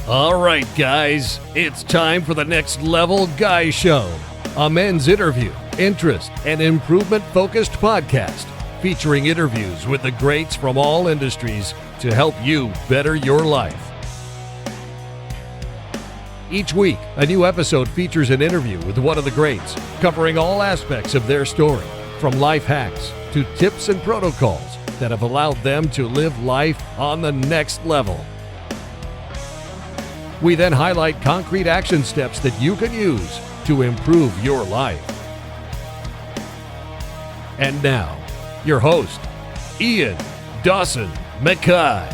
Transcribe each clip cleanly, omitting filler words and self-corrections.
All right, guys, it's time for the Next Level Guy Show, a men's interview, interest, and improvement-focused podcast featuring interviews with the greats from all industries to help you better your life. Each week, a new episode features an interview with one of the greats, covering all aspects of their story, from life hacks to tips and protocols that have allowed them to live life on the next level. We then highlight concrete action steps that you can use to improve your life. And now, your host, Ian Dawson Mackay.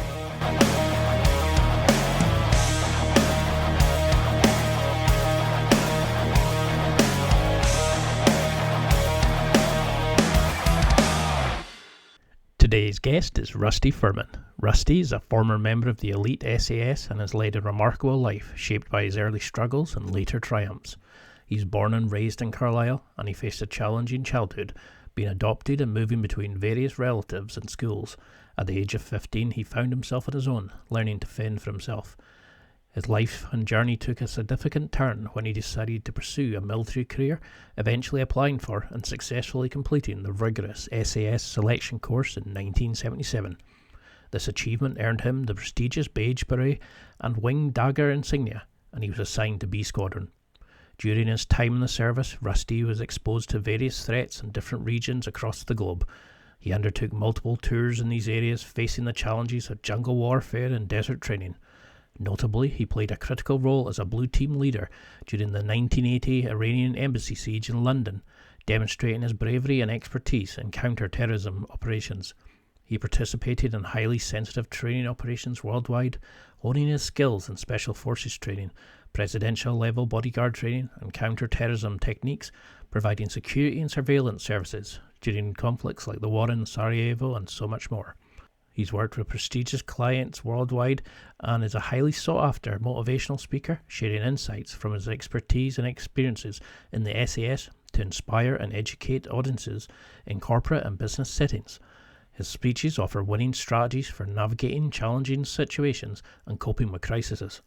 Today's guest is Rusty Firmin. Rusty is a former member of the elite SAS and has led a remarkable life shaped by his early struggles and later triumphs. He's born and raised in Carlisle, and he faced a challenging childhood, being adopted and moving between various relatives and schools. At the age of 15, he found himself on his own, learning to fend for himself. His life and journey took a significant turn when he decided to pursue a military career, eventually applying for and successfully completing the rigorous SAS selection course in 1977. This achievement earned him the prestigious Badge Beret and Winged Dagger insignia, and he was assigned to B Squadron. During his time in the service, Rusty was exposed to various threats in different regions across the globe. He undertook multiple tours in these areas, facing the challenges of jungle warfare and desert training. Notably, he played a critical role as a blue team leader during the 1980 Iranian Embassy Siege in London, demonstrating his bravery and expertise in counter-terrorism operations. He participated in highly sensitive training operations worldwide, honing his skills in special forces training, presidential-level bodyguard training, and counter-terrorism techniques, providing security and surveillance services during conflicts like the war in Sarajevo and so much more. He's worked with prestigious clients worldwide and is a highly sought-after motivational speaker, sharing insights from his expertise and experiences in the SAS to inspire and educate audiences in corporate and business settings. His speeches offer winning strategies for navigating challenging situations and coping with crises.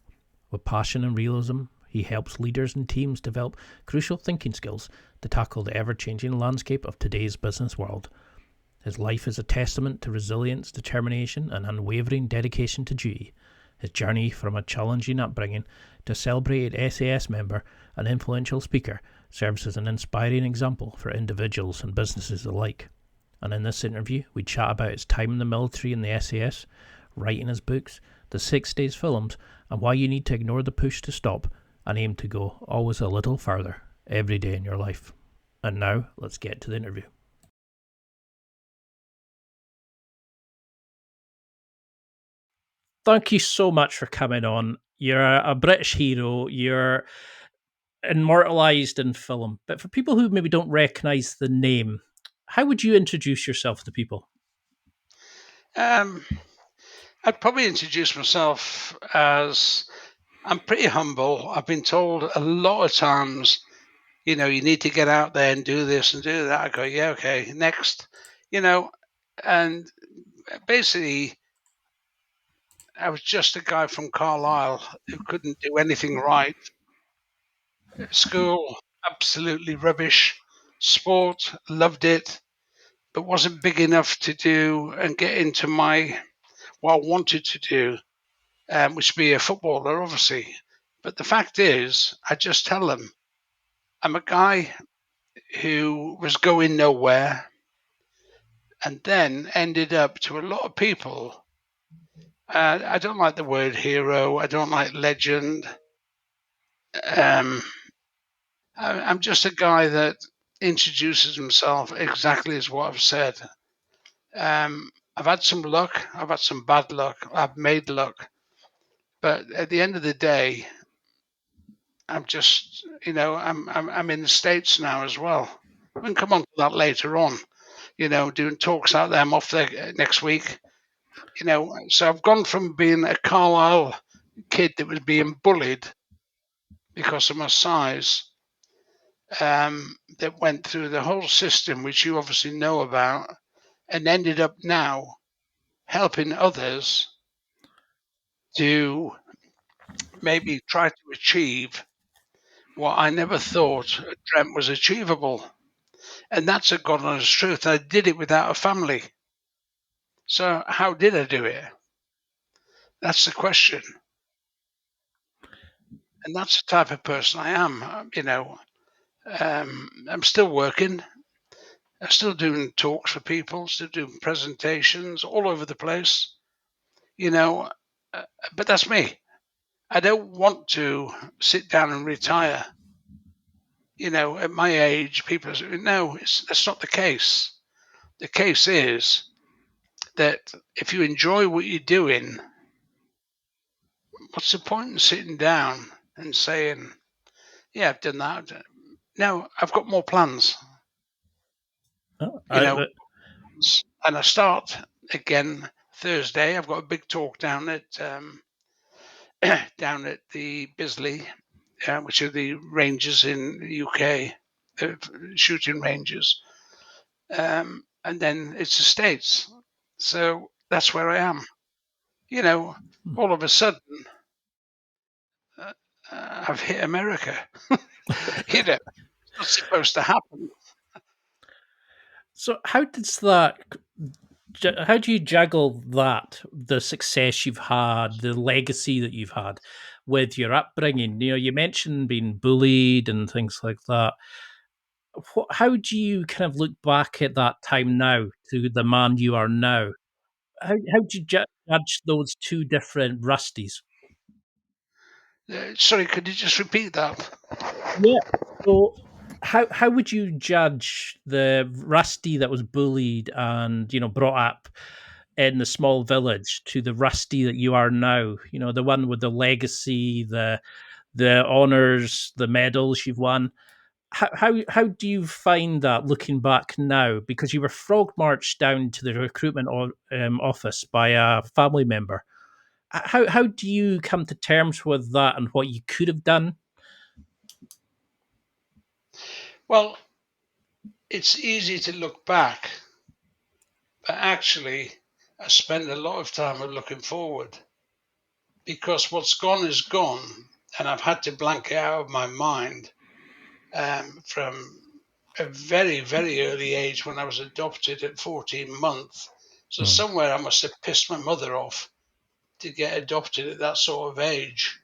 With passion and realism, he helps leaders and teams develop crucial thinking skills to tackle the ever-changing landscape of today's business world. His life is a testament to resilience, determination, and unwavering dedication to duty. His journey from a challenging upbringing to a celebrated SAS member and influential speaker serves as an inspiring example for individuals and businesses alike. And in this interview, we chat about his time in the military and the SAS, writing his books, the 6 Days films, and why you need to ignore the push to stop and aim to go always a little further every day in your life. And now, let's get to the interview. Thank you so much for coming on. You're a British hero. You're immortalised in film. But for people who maybe don't recognise the name, how would you introduce yourself to people? I'd probably introduce myself as I'm pretty humble. I've been told a lot of times, you need to get out there and do this and do that. I go, yeah, okay, next, and basically, I was just a guy from Carlisle who couldn't do anything right. School, absolutely rubbish. Sport, loved it, but wasn't big enough to do and get into what I wanted to do, which be a footballer, obviously. But the fact is, I just tell them, I'm a guy who was going nowhere and then ended up to a lot of people. I don't like the word hero. I don't like legend. I'm just a guy that introduces himself exactly as what I've said. I've had some luck. I've had some bad luck. I've made luck. But at the end of the day, I'm just, I'm in the States now as well. We can come on to that later on, doing talks out there. I'm off there next week, So I've gone from being a Carlisle kid that was being bullied because of my size, that went through the whole system, which you obviously know about, and ended up now helping others to maybe try to achieve what I never thought or dreamt was achievable. And that's a God honest truth. I did it without a family. So how did I do it? That's the question. And that's the type of person I am. I'm still working. I'm still doing talks for people, still doing presentations all over the place, you know, but that's me. I don't want to sit down and retire. At my age, people say, no, that's not the case. The case is that if you enjoy what you're doing, what's the point in sitting down and saying, yeah, I've done that. No, I've got more plans, Oh, you know, and I start again Thursday. I've got a big talk down at down at the Bisley, which are the ranges in the UK, shooting ranges, and then it's the States. So that's where I am. You know, all of a sudden, uh, I've hit America. It's not supposed to happen. So how does that? How do you juggle that, the success you've had, the legacy that you've had, with your upbringing? You mentioned being bullied and things like that. How do you kind of look back at that time now to the man you are now? How do you judge those two different Rusties? Sorry, could you just repeat that? Yeah. So how would you judge the Rusty that was bullied and brought up in the small village to the Rusty that you are now? The one with the legacy, the honors, the medals you've won. How do you find that looking back now? Because you were frog marched down to the recruitment office by a family member. How do you come to terms with that and what you could have done? Well, it's easy to look back, but actually, I spend a lot of time looking forward because what's gone is gone, and I've had to blank it out of my mind from a very, very early age when I was adopted at 14 months. So Hmm. somewhere I must have pissed my mother off to get adopted at that sort of age,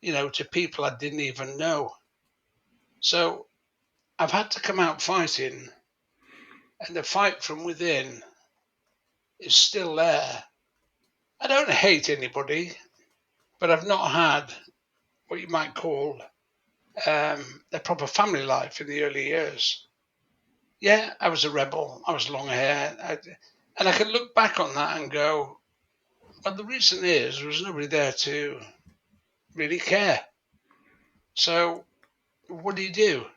to people I didn't even know. So I've had to come out fighting, and the fight from within is still there. I don't hate anybody, but I've not had what you might call a proper family life in the early years. Yeah, I was a rebel. I was long hair. And I can look back on that and go, well, the reason is there was nobody there to really care. So what do you do?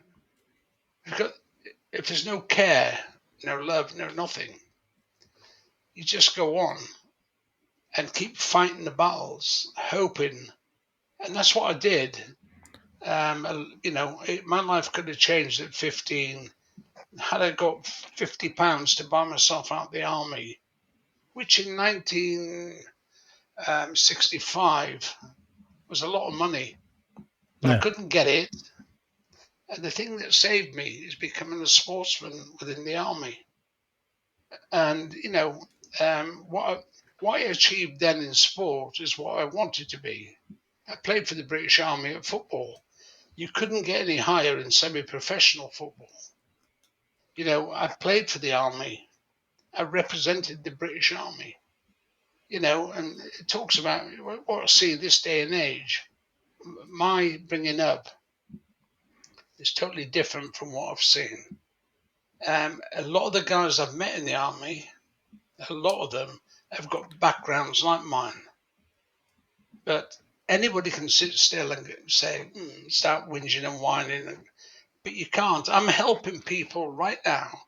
Because if there's no care, no love, no nothing, you just go on and keep fighting the battles, hoping. And that's what I did. My life could have changed at 15 had I got £50 to buy myself out of the army, which in 1965 was a lot of money, but I Yeah. couldn't get it. And the thing that saved me is becoming a sportsman within the army. And what I achieved then in sport is what I wanted to be. I played for the British Army at football. You couldn't get any higher in semi-professional football. I played for the army. I represented the British Army. And it talks about what I see this day and age. My bringing up is totally different from what I've seen. A lot of the guys I've met in the army, a lot of them have got backgrounds like mine. But anybody can sit still and say, start whinging and whining, but you can't. I'm helping people right now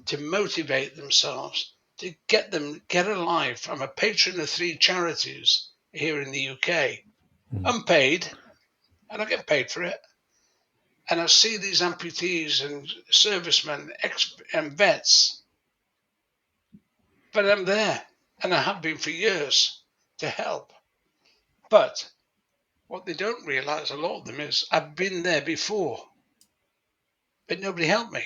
to motivate themselves, to get them get a life. I'm a patron of 3 charities here in the UK, Mm. unpaid, and I get paid for it. And I see these amputees and servicemen and vets, but I'm there, and I have been for years to help. But What they don't realise, a lot of them, is I've been there before, but nobody helped me.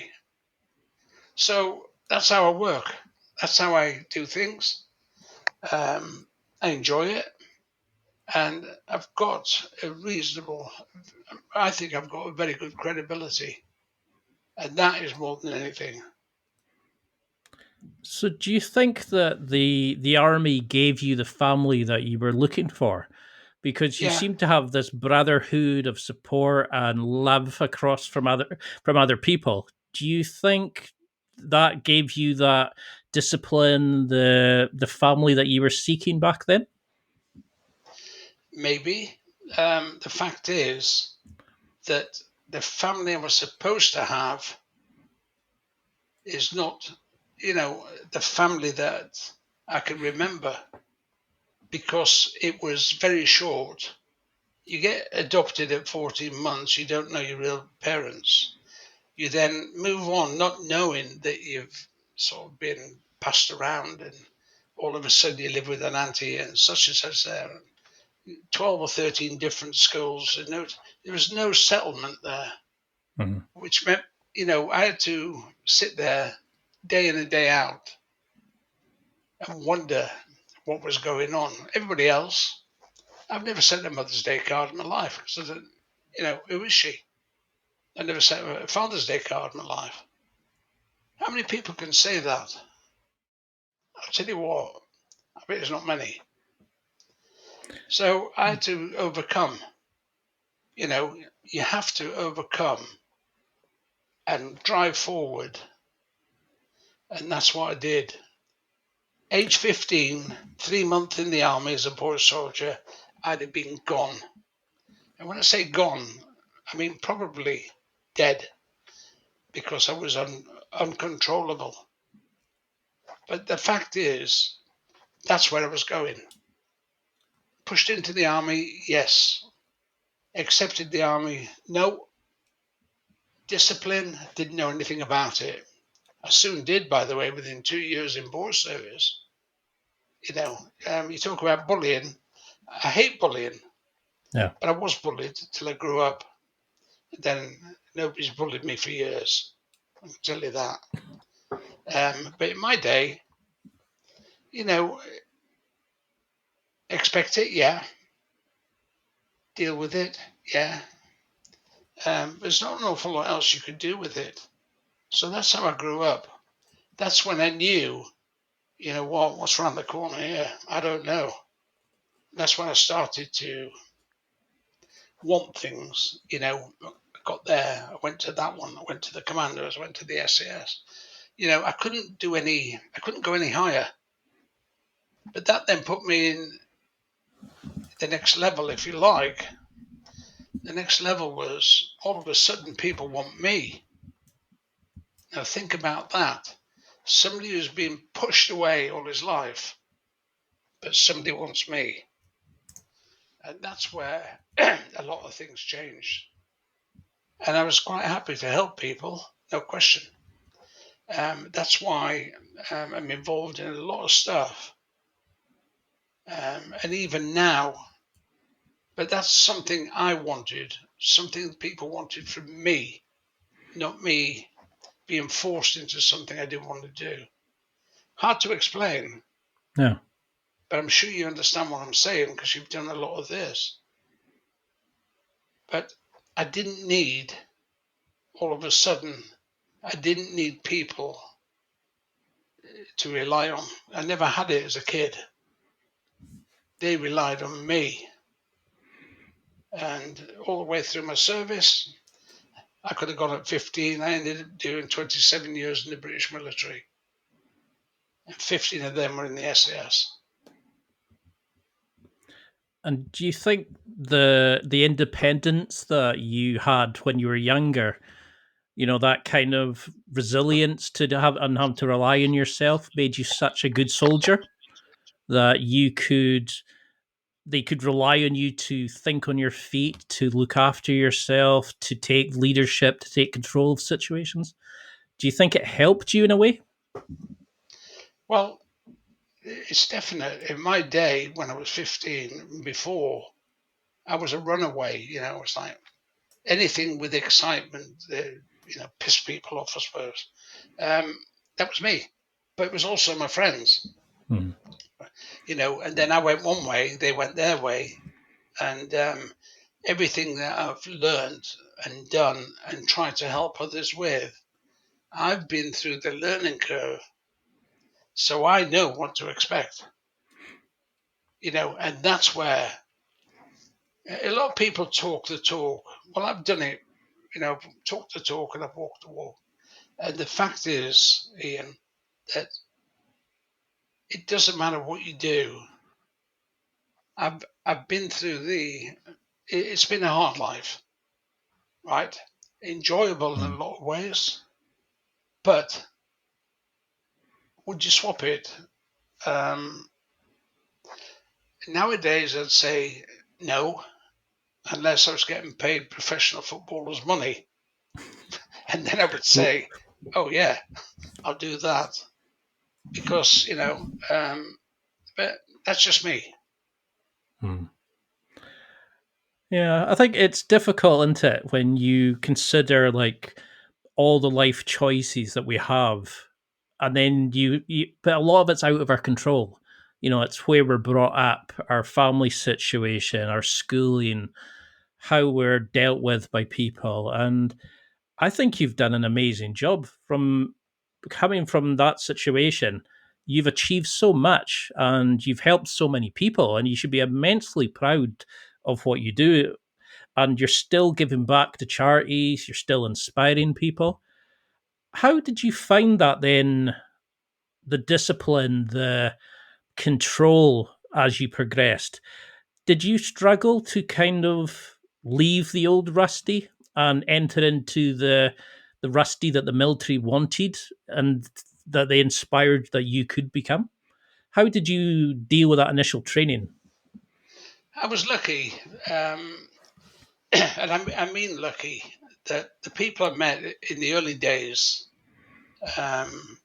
So that's how I work. That's how I do things. I enjoy it, and I've got a reasonable. I think I've got a very good credibility, and that is more than anything. So, do you think that the army gave you the family that you were looking for? Because you Yeah, seem to have this brotherhood of support and love across from other people. Do you think that gave you that discipline, the family that you were seeking back then? maybe. The fact is that the family I was supposed to have is not, the family that I can remember, because it was very short. You get adopted at 14 months, you don't know your real parents. You then move on not knowing that you've sort of been passed around, and all of a sudden you live with an auntie and such there. 12 or 13 different schools. And there was no settlement there, Mhm. which meant, I had to sit there day in and day out and wonder what was going on. Everybody else, I've never sent a Mother's Day card in my life. So that, who is she? I never sent a Father's Day card in my life. How many people can say that? I'll tell you what, I bet there's not many. So I had to overcome. You have to overcome and drive forward. And that's what I did. Age 15, 3 months in the army as a boy soldier, I'd have been gone. And when I say gone, I mean probably dead, because I was uncontrollable. But the fact is, that's where I was going. Pushed into the army, yes. Accepted the army, no. Discipline, didn't know anything about it. I soon did, by the way, within 2 years in board service. You talk about bullying. I hate bullying, Yeah. but I was bullied till I grew up. Then nobody's bullied me for years. I can tell you that. But in my day, you know, expect it, yeah. Deal with it, yeah. There's not an awful lot else you could do with it. So that's how I grew up. That's when I knew, what's around the corner here? I don't know. That's when I started to want things, I got there, I went to that one, I went to the commandos, I went to the SAS. I couldn't go any higher. But that then put me in the next level, if you like. The next level was, all of a sudden people want me. Now think about that. Somebody who's been pushed away all his life, but somebody wants me. And that's where a lot of things changed. And I was quite happy to help people, no question. That's why I'm involved in a lot of stuff. And even now, but that's something I wanted, something people wanted from me, not me being forced into something I didn't want to do. Hard to explain, Yeah. but I'm sure you understand what I'm saying because you've done a lot of this. But I didn't need, all of a sudden, I didn't need people to rely on. I never had it as a kid. They relied on me. And all the way through my service, I could have gone at 15. I ended up doing 27 years in the British military. And 15 of them were in the SAS. And do you think the independence that you had when you were younger, that kind of resilience to have and have to rely on yourself, made you such a good soldier that they could rely on you to think on your feet, to look after yourself, to take leadership, to take control of situations? Do you think it helped you in a way? Well, it's definite. In my day, when I was 15, before, I was a runaway. It's like anything with excitement, piss people off, I suppose. That was me, but it was also my friends. Hmm. And then I went one way, they went their way, and everything that I've learned and done and tried to help others with, I've been through the learning curve, so I know what to expect. And that's where a lot of people talk the talk. Well, I've done it, talk the talk and I've walked the walk. And the fact is, Ian, that it doesn't matter what you do. I've been through it's been a hard life, right? Enjoyable in Hmm. a lot of ways, but would you swap it? Um, Nowadays, I'd say no, unless I was getting paid professional footballers' money, and then I would Well, say, oh yeah, I'll do that because but that's just me. hmm. Yeah, I think it's difficult, isn't it, when you consider like all the life choices that we have, and then but a lot of it's out of our control. It's where we're brought up, our family situation, our schooling, how we're dealt with by people, and I think you've done an amazing job from coming from that situation. You've achieved so much, and you've helped so many people, and you should be immensely proud of what you do, and you're still giving back to charities, you're still inspiring people. How did you find that then, the discipline, the control as you progressed? Did you struggle to kind of leave the old Rusty and enter into the Rusty that the military wanted and that they inspired that you could become? How did you deal with that initial training? I was lucky, and I mean lucky, that the people I met in the early days um,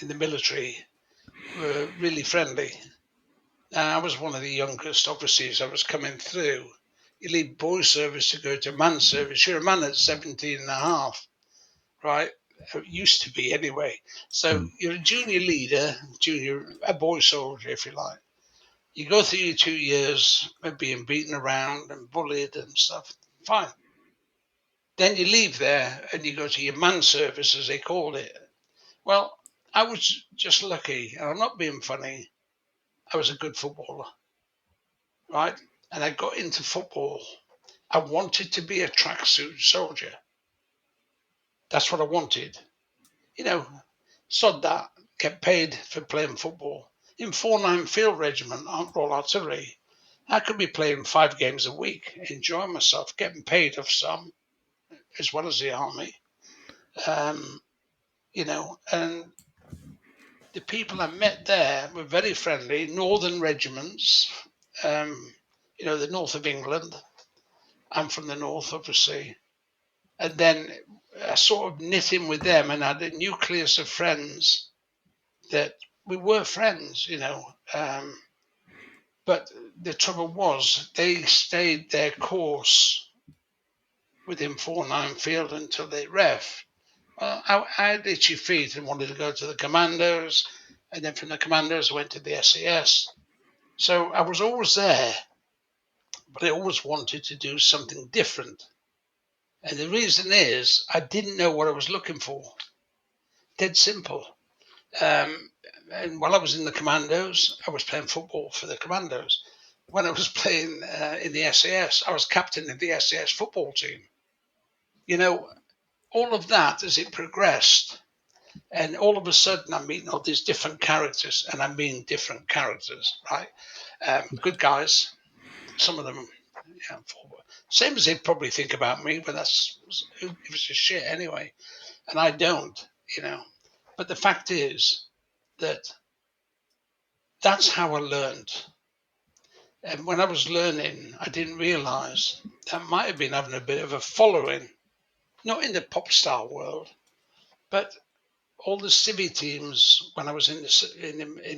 in the military were really friendly. I was one of the youngest, obviously, as I was coming through. You leave boy service to go to man service. You're a man at 17 and a half, right? It used to be anyway. So Hmm. you're a junior leader, a boy soldier, if you like. You go through your 2 years of being beaten around and bullied and stuff. Fine. Then you leave there and you go to your man service, as they called it. Well, I was just lucky, and I'm not being funny. I was a good footballer, right? And I got into football. I wanted to be a tracksuit soldier. That's what I wanted. You know, sod that. Get paid for playing football. In 4-9 Field Regiment, Royal Artillery, I could be playing 5 games a week, enjoying myself, getting paid of some, as well as the army. Um, and the people I met there were very friendly, northern regiments, um, the north of England. I'm from the north, obviously. And then I sort of knit in with them and had a nucleus of friends that we were friends. But the trouble was they stayed their course within 4-9 Field until they ref. Well, I had itchy feet and wanted to go to the commandos. And then from the commandos, I went to the SAS. So I was always there, but I always wanted to do something different. And the reason is I didn't know what I was looking for. Dead simple. Um, and while I was in the commandos, I was playing football for the commandos. When I was playing in the SAS, I was captain of the SAS football team. You know, all of that as it progressed, and all of a sudden I'm meeting all these different characters, and I mean different characters, right? Good guys, some of them, same as they'd probably think about me, but who gives a shit anyway, and I don't. But the fact is that that's how I learned. And when I was learning, I didn't realize that might have been having a bit of a following, not in the pop star world, but all the civvy teams when I was in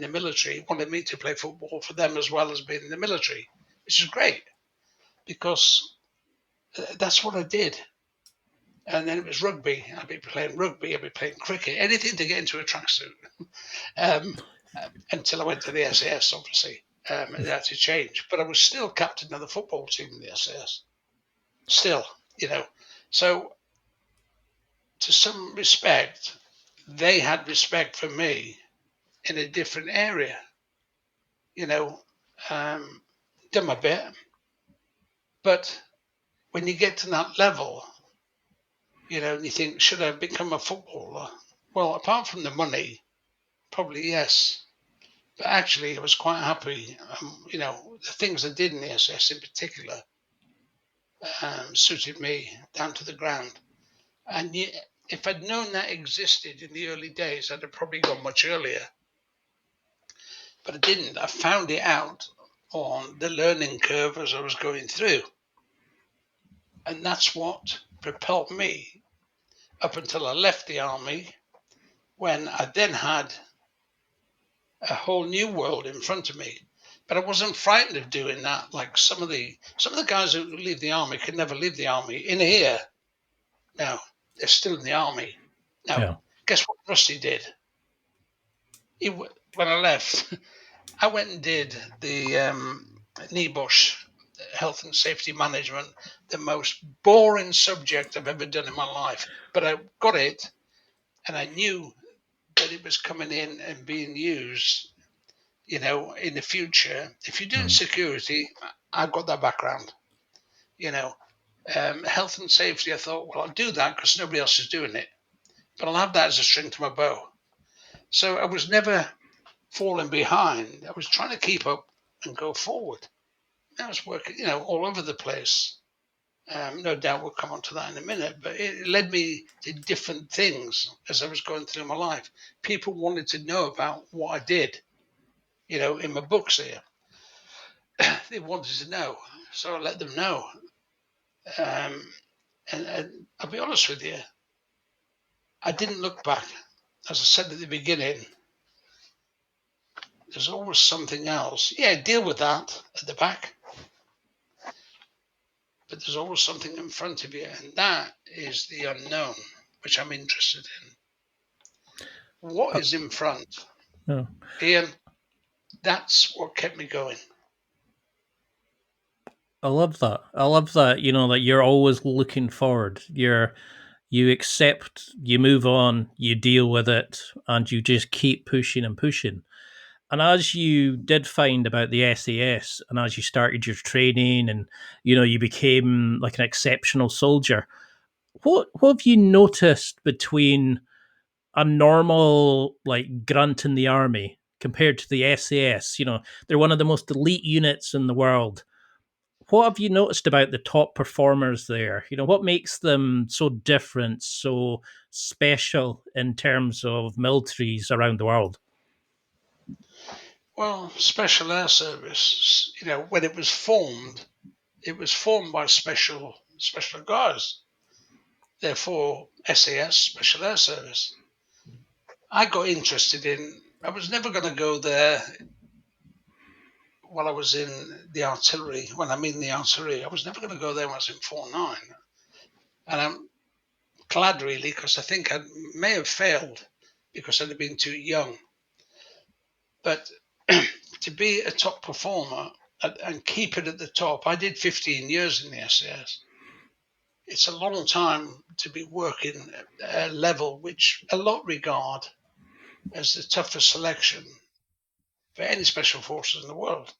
the military wanted me to play football for them as well as being in the military, which is great. because that's what I did. And then it was rugby. I'd be playing rugby. I'd be playing cricket. Anything to get into a tracksuit. Um, until I went to the SAS, obviously. It had to change. But I was still captain of the football team in the SAS. Still, So, to some respect, they had respect for me in a different area. You know, done my bit. But when you get to that level, and you think, should I become a footballer? Well, apart from the money, probably yes. But actually, I was quite happy. The things I did in the SS in particular suited me down to the ground. And if I'd known that existed in the early days, I'd have probably gone much earlier. But I didn't. I found it out on the learning curve as I was going through. And that's what propelled me up until I left the army, when I then had a whole new world in front of me. But I wasn't frightened of doing that. Like some of the guys who leave the army can never leave the army. In here, now they're still in the army. Now, Yeah. guess what Rusty did? When I left, I went and did the NEBOSH, health and safety management, the most boring subject I've ever done in my life. But I got it, and I knew that it was coming in and being used, in the future. If you're doing security, I've got that background, health and safety. I thought, well, I'll do that because nobody else is doing it, but I'll have that as a string to my bow. So I was never falling behind. I was trying to keep up and go forward. I was working, all over the place. No doubt we'll come on to that in a minute, but it led me to different things as I was going through my life. People wanted to know about what I did, in my books here. They wanted to know, so I let them know. And I'll be honest with you, I didn't look back. As I said at the beginning, there's always something else. Yeah, deal with that at the back, but there's always something in front of you, and that is the unknown, which I'm interested in. What is in front? Yeah. Ian, that's what kept me going. I love that. I love that, that you're always looking forward. You accept, you move on, you deal with it, and you just keep pushing and pushing. And as you did find about the SAS, and as you started your training, and you became like an exceptional soldier, what have you noticed between a normal like grunt in the army compared to the SAS? They're one of the most elite units in the world. What have you noticed about the top performers there? What makes them so different, so special in terms of militaries around the world? Well, Special Air Service, when it was formed by special guys. Therefore, SAS, Special Air Service. I got interested I was never going to go there while I was in the artillery. When I'm in the artillery, I was never going to go there when I was in 4-9. And I'm glad, really, because I think I may have failed because I'd have been too young. But to be a top performer and keep it at the top, I did 15 years in the SAS. It's a long time to be working at a level which a lot regard as the toughest selection for any special forces in the world.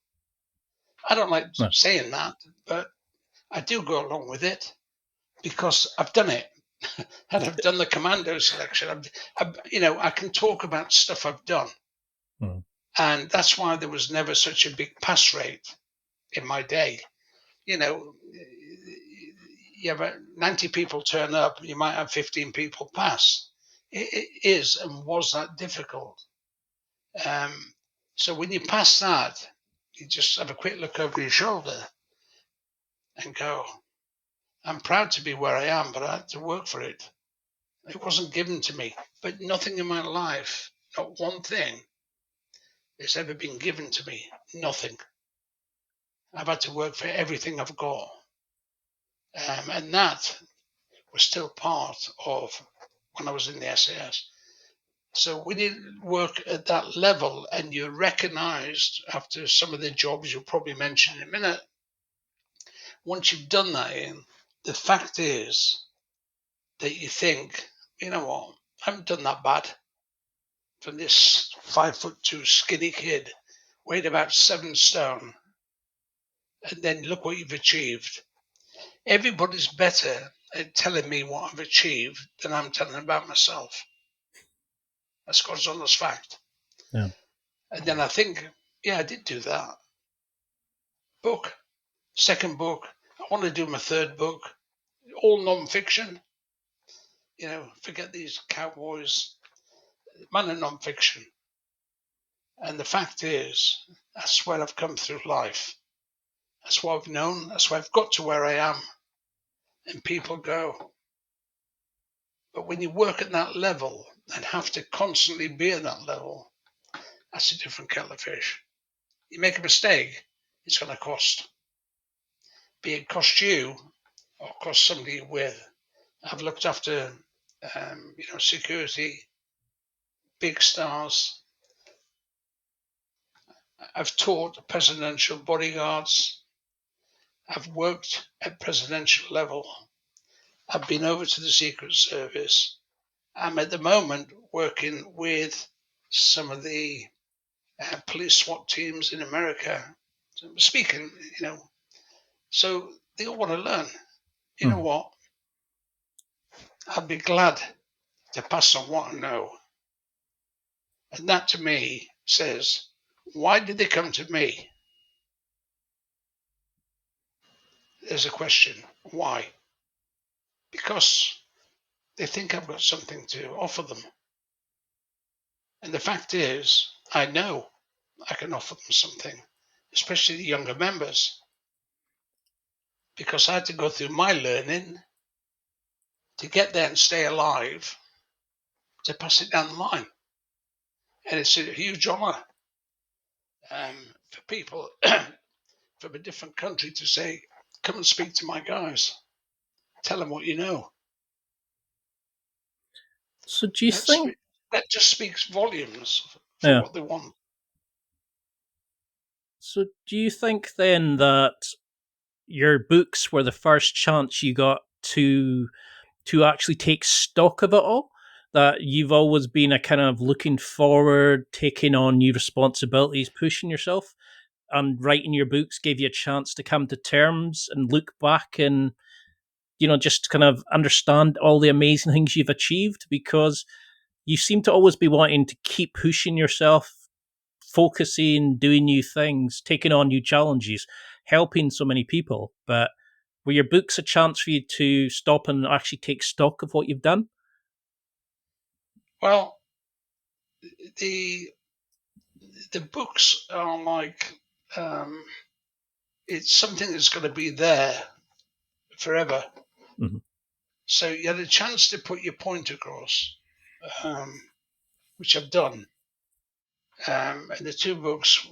I don't like No. saying that, but I do go along with it because I've done it. And I've done the commando selection. I can talk about stuff I've done. And that's why there was never such a big pass rate in my day. You have 90 people turn up, you might have 15 people pass. It is and was that difficult. So when you pass that, you just have a quick look over your shoulder and go, I'm proud to be where I am, but I had to work for it. It wasn't given to me. But nothing in my life, not one thing, has ever been given to me. Nothing. I've had to work for everything I've got. And that was still part of when I was in the SAS. So when you work at that level and you're recognized after some of the jobs you'll probably mention in a minute, once you've done that, Ian, the fact is that you think, you know what, I haven't done that bad. From this 5'2" skinny kid, weighed about 7 stone, and then look what you've achieved. Everybody's better at telling me what I've achieved than I'm telling about myself. That's God's honest fact. Yeah. And then I think, yeah, I did do that. Book, second book. I want to do my third book. All non-fiction. You know, forget these cowboys. Man of non-fiction. And the fact is, that's where I've come through life. That's what I've known. That's why I've got to where I am. And people go. But when you work at that level and have to constantly be at that level, that's a different kettle of fish. You make a mistake, it's going to cost. Be it cost you or cost somebody you're with. I've looked after, security, big stars. I've taught presidential bodyguards. I've worked at presidential level. I've been over to the Secret Service. I'm at the moment working with some of the police SWAT teams in America. So speaking, so they all want to learn. You know what? I'd be glad to pass on what I know. And that to me says, why did they come to me? There's a question. Why? Because they think I've got something to offer them. And the fact is, I know I can offer them something, especially the younger members, because I had to go through my learning to get there and stay alive to pass it down the line. And it's a huge honor for people from a different country to say, come and speak to my guys. Tell them what you know. So do you think that just speaks volumes for what they want? So do you think then that your books were the first chance you got to actually take stock of it all? That you've always been a kind of looking forward, taking on new responsibilities, pushing yourself, and writing your books gave you a chance to come to terms and look back and just kind of understand all the amazing things you've achieved, because you seem to always be wanting to keep pushing yourself, focusing, doing new things, taking on new challenges, helping so many people. But were your books a chance for you to stop and actually take stock of what you've done? Well, the books are like it's something that's going to be there forever. Mm-hmm. So you had a chance to put your point across, which I've done. And the two books,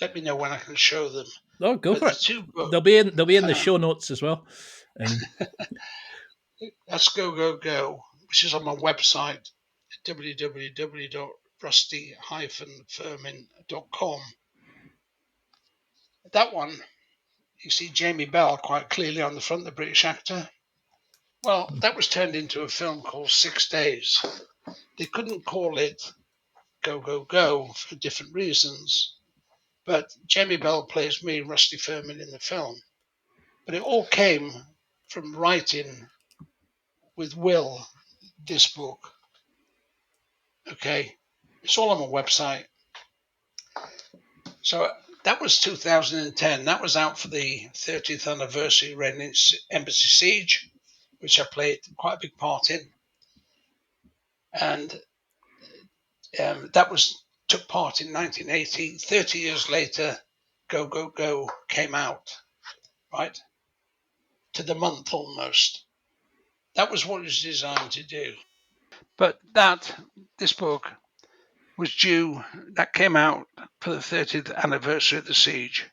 let me know when I can show them. Oh, go for it. Two books, they'll be in the show notes as well. That's Go, which is on my website, www.rusty-firmin.com. That one, you see Jamie Bell quite clearly on the front, the British actor. Well, that was turned into a film called 6 Days. They couldn't call it Go for different reasons. But Jamie Bell plays me, Rusty Firmin, in the film. But it all came from writing with Will this book. Okay, it's all on my website. So that was 2010. That was out for the 30th anniversary Iranian Embassy Siege, which I played quite a big part in. And that took part in 1980. 30 years later, Go came out, right? To the month almost. That was what it was designed to do. But this book was due, that came out for the 30th anniversary of the siege.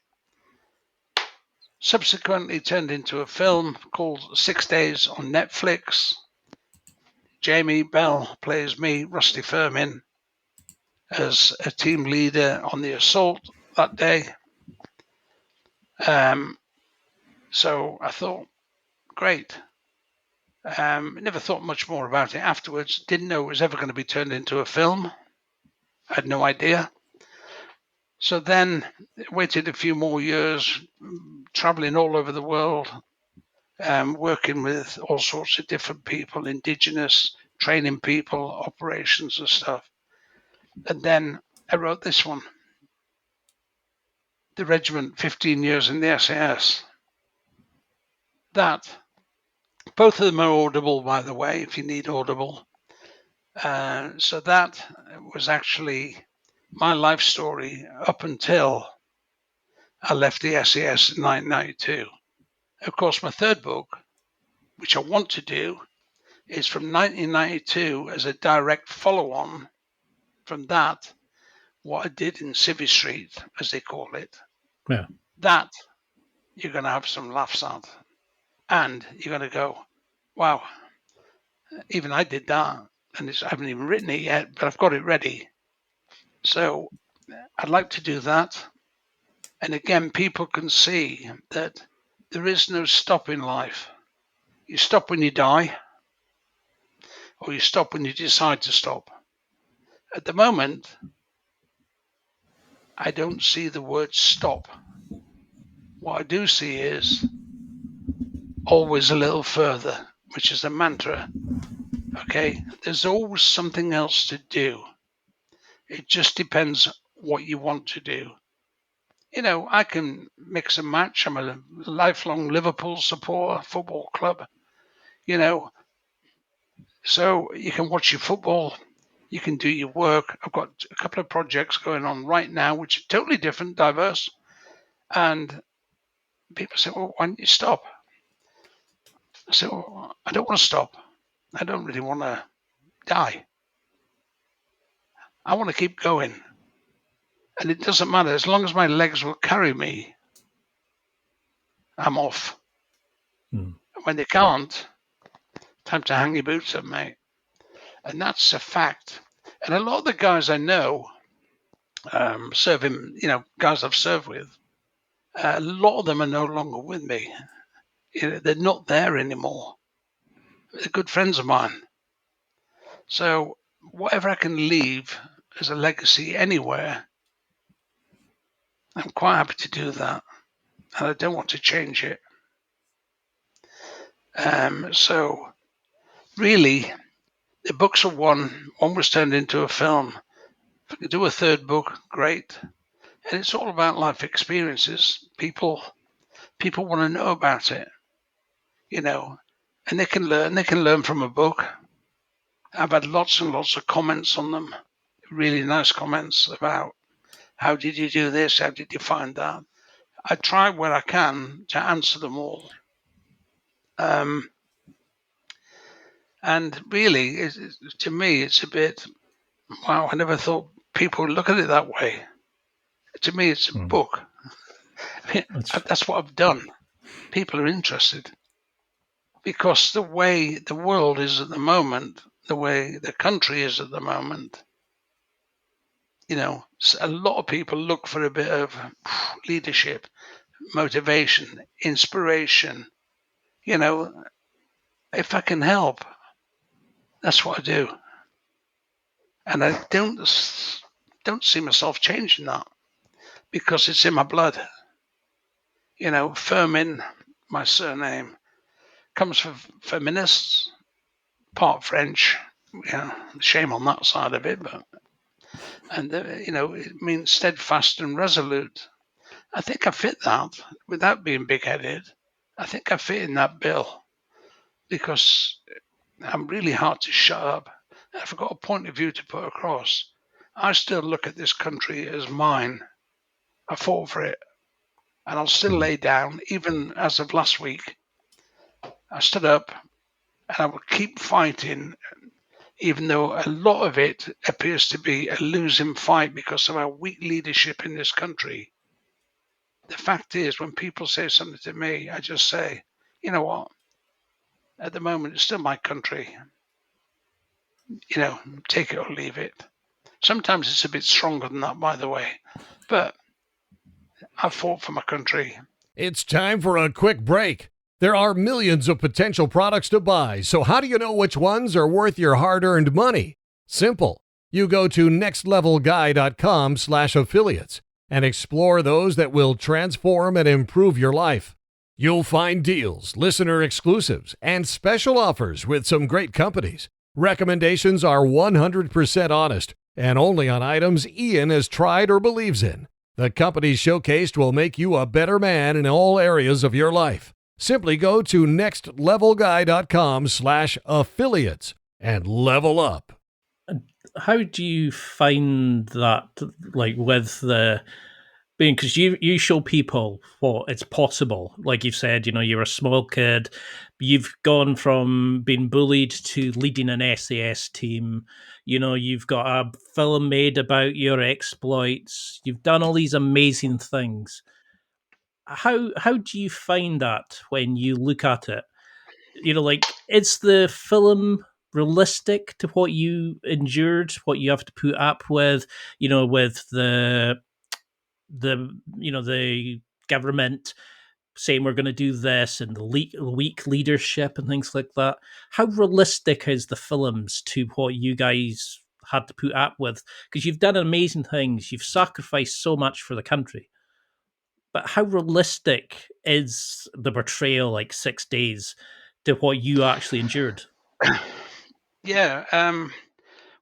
Subsequently turned into a film called 6 Days on Netflix. Jamie Bell plays me, Rusty Firmin, as a team leader on the assault that day. So I thought, great. Never thought much more about it afterwards. Didn't know it was ever going to be turned into a film. I had no idea. So then waited a few more years, traveling all over the world, working with all sorts of different people, indigenous, training people, operations and stuff. And then I wrote this one, The Regiment, 15 Years in the SAS. That, both of them are audible, by the way, if you need audible. So that was actually my life story up until I left the SAS in 1992. Of course, my third book, which I want to do, is from 1992 as a direct follow-on from that, what I did in Civvy Street, as they call it. Yeah. That you're going to have some laughs at. And you're going to go, wow, even I did that. And I haven't even written it yet, but I've got it ready. So I'd like to do that. And again, people can see that there is no stop in life. You stop when you die, or you stop when you decide to stop. At the moment, I don't see the word stop. What I do see is always a little further, which is a mantra. Okay, there's always something else to do. It just depends what you want to do. You know, I can mix and match. I'm a lifelong Liverpool supporter, football club, you know, so you can watch your football, you can do your work. I've got a couple of projects going on right now, which are totally different, diverse. And people say, well, why don't you stop? I say, well, I don't want to stop. I don't really want to die. I want to keep going. And it doesn't matter. As long as my legs will carry me, I'm off. When they can't, time to hang your boots up, mate. And that's a fact. And a lot of the guys I know, serving, guys I've served with, a lot of them are no longer with me. They're not there anymore. They're good friends of mine. So whatever I can leave as a legacy anywhere, I'm quite happy to do that. And I don't want to change it. So really, the books are one. One was turned into a film. If I could do a third book, great. And it's all about life experiences. People want to know about it, and they can learn. They can learn from a book. I've had lots and lots of comments on them, really nice comments about how did you do this? How did you find that? I try where I can to answer them all. And really, to me, it's a bit, wow, I never thought people would look at it that way. To me, it's a book. I mean, that's what I've done. People are interested because the way the world is at the moment, the way the country is at the moment, a lot of people look for a bit of leadership, motivation, inspiration. If I can help, that's what I do. And I don't see myself changing that because it's in my blood. Firmin, my surname, comes from feminists, part French. Shame on that side of it, it means steadfast and resolute. I think I fit that without being big-headed. I think I fit in that bill because I'm really hard to shut up. If I've got a point of view to put across, I still look at this country as mine. I fought for it, and I'll still lay down. Even as of last week, I stood up, and I will keep fighting. even though a lot of it appears to be a losing fight because of our weak leadership in this country. The fact is, when people say something to me, I just say, you know what? At the moment, it's still my country. Take it or leave it. Sometimes it's a bit stronger than that, by the way. But I fought for my country. It's time for a quick break. There are millions of potential products to buy, so how do you know which ones are worth your hard-earned money? Simple. You go to nextlevelguy.com/affiliates and explore those that will transform and improve your life. You'll find deals, listener exclusives, and special offers with some great companies. Recommendations are 100% honest and only on items Ian has tried or believes in. The companies showcased will make you a better man in all areas of your life. Simply go to nextlevelguy.com/affiliates and level up. How do you find that, like, with the being, because you show people what it's possible, like you've said, you're a small kid, you've gone from being bullied to leading an SAS team, you've got a film made about your exploits, you've done all these amazing things. How do you find that when you look at it? Like, is the film realistic to what you endured, what you have to put up with, with the government saying we're going to do this, and the weak leadership and things like that? How realistic is the films to what you guys had to put up with? Because you've done amazing things, you've sacrificed so much for the country, but how realistic is the portrayal, like 6 days, to what you actually endured? Yeah.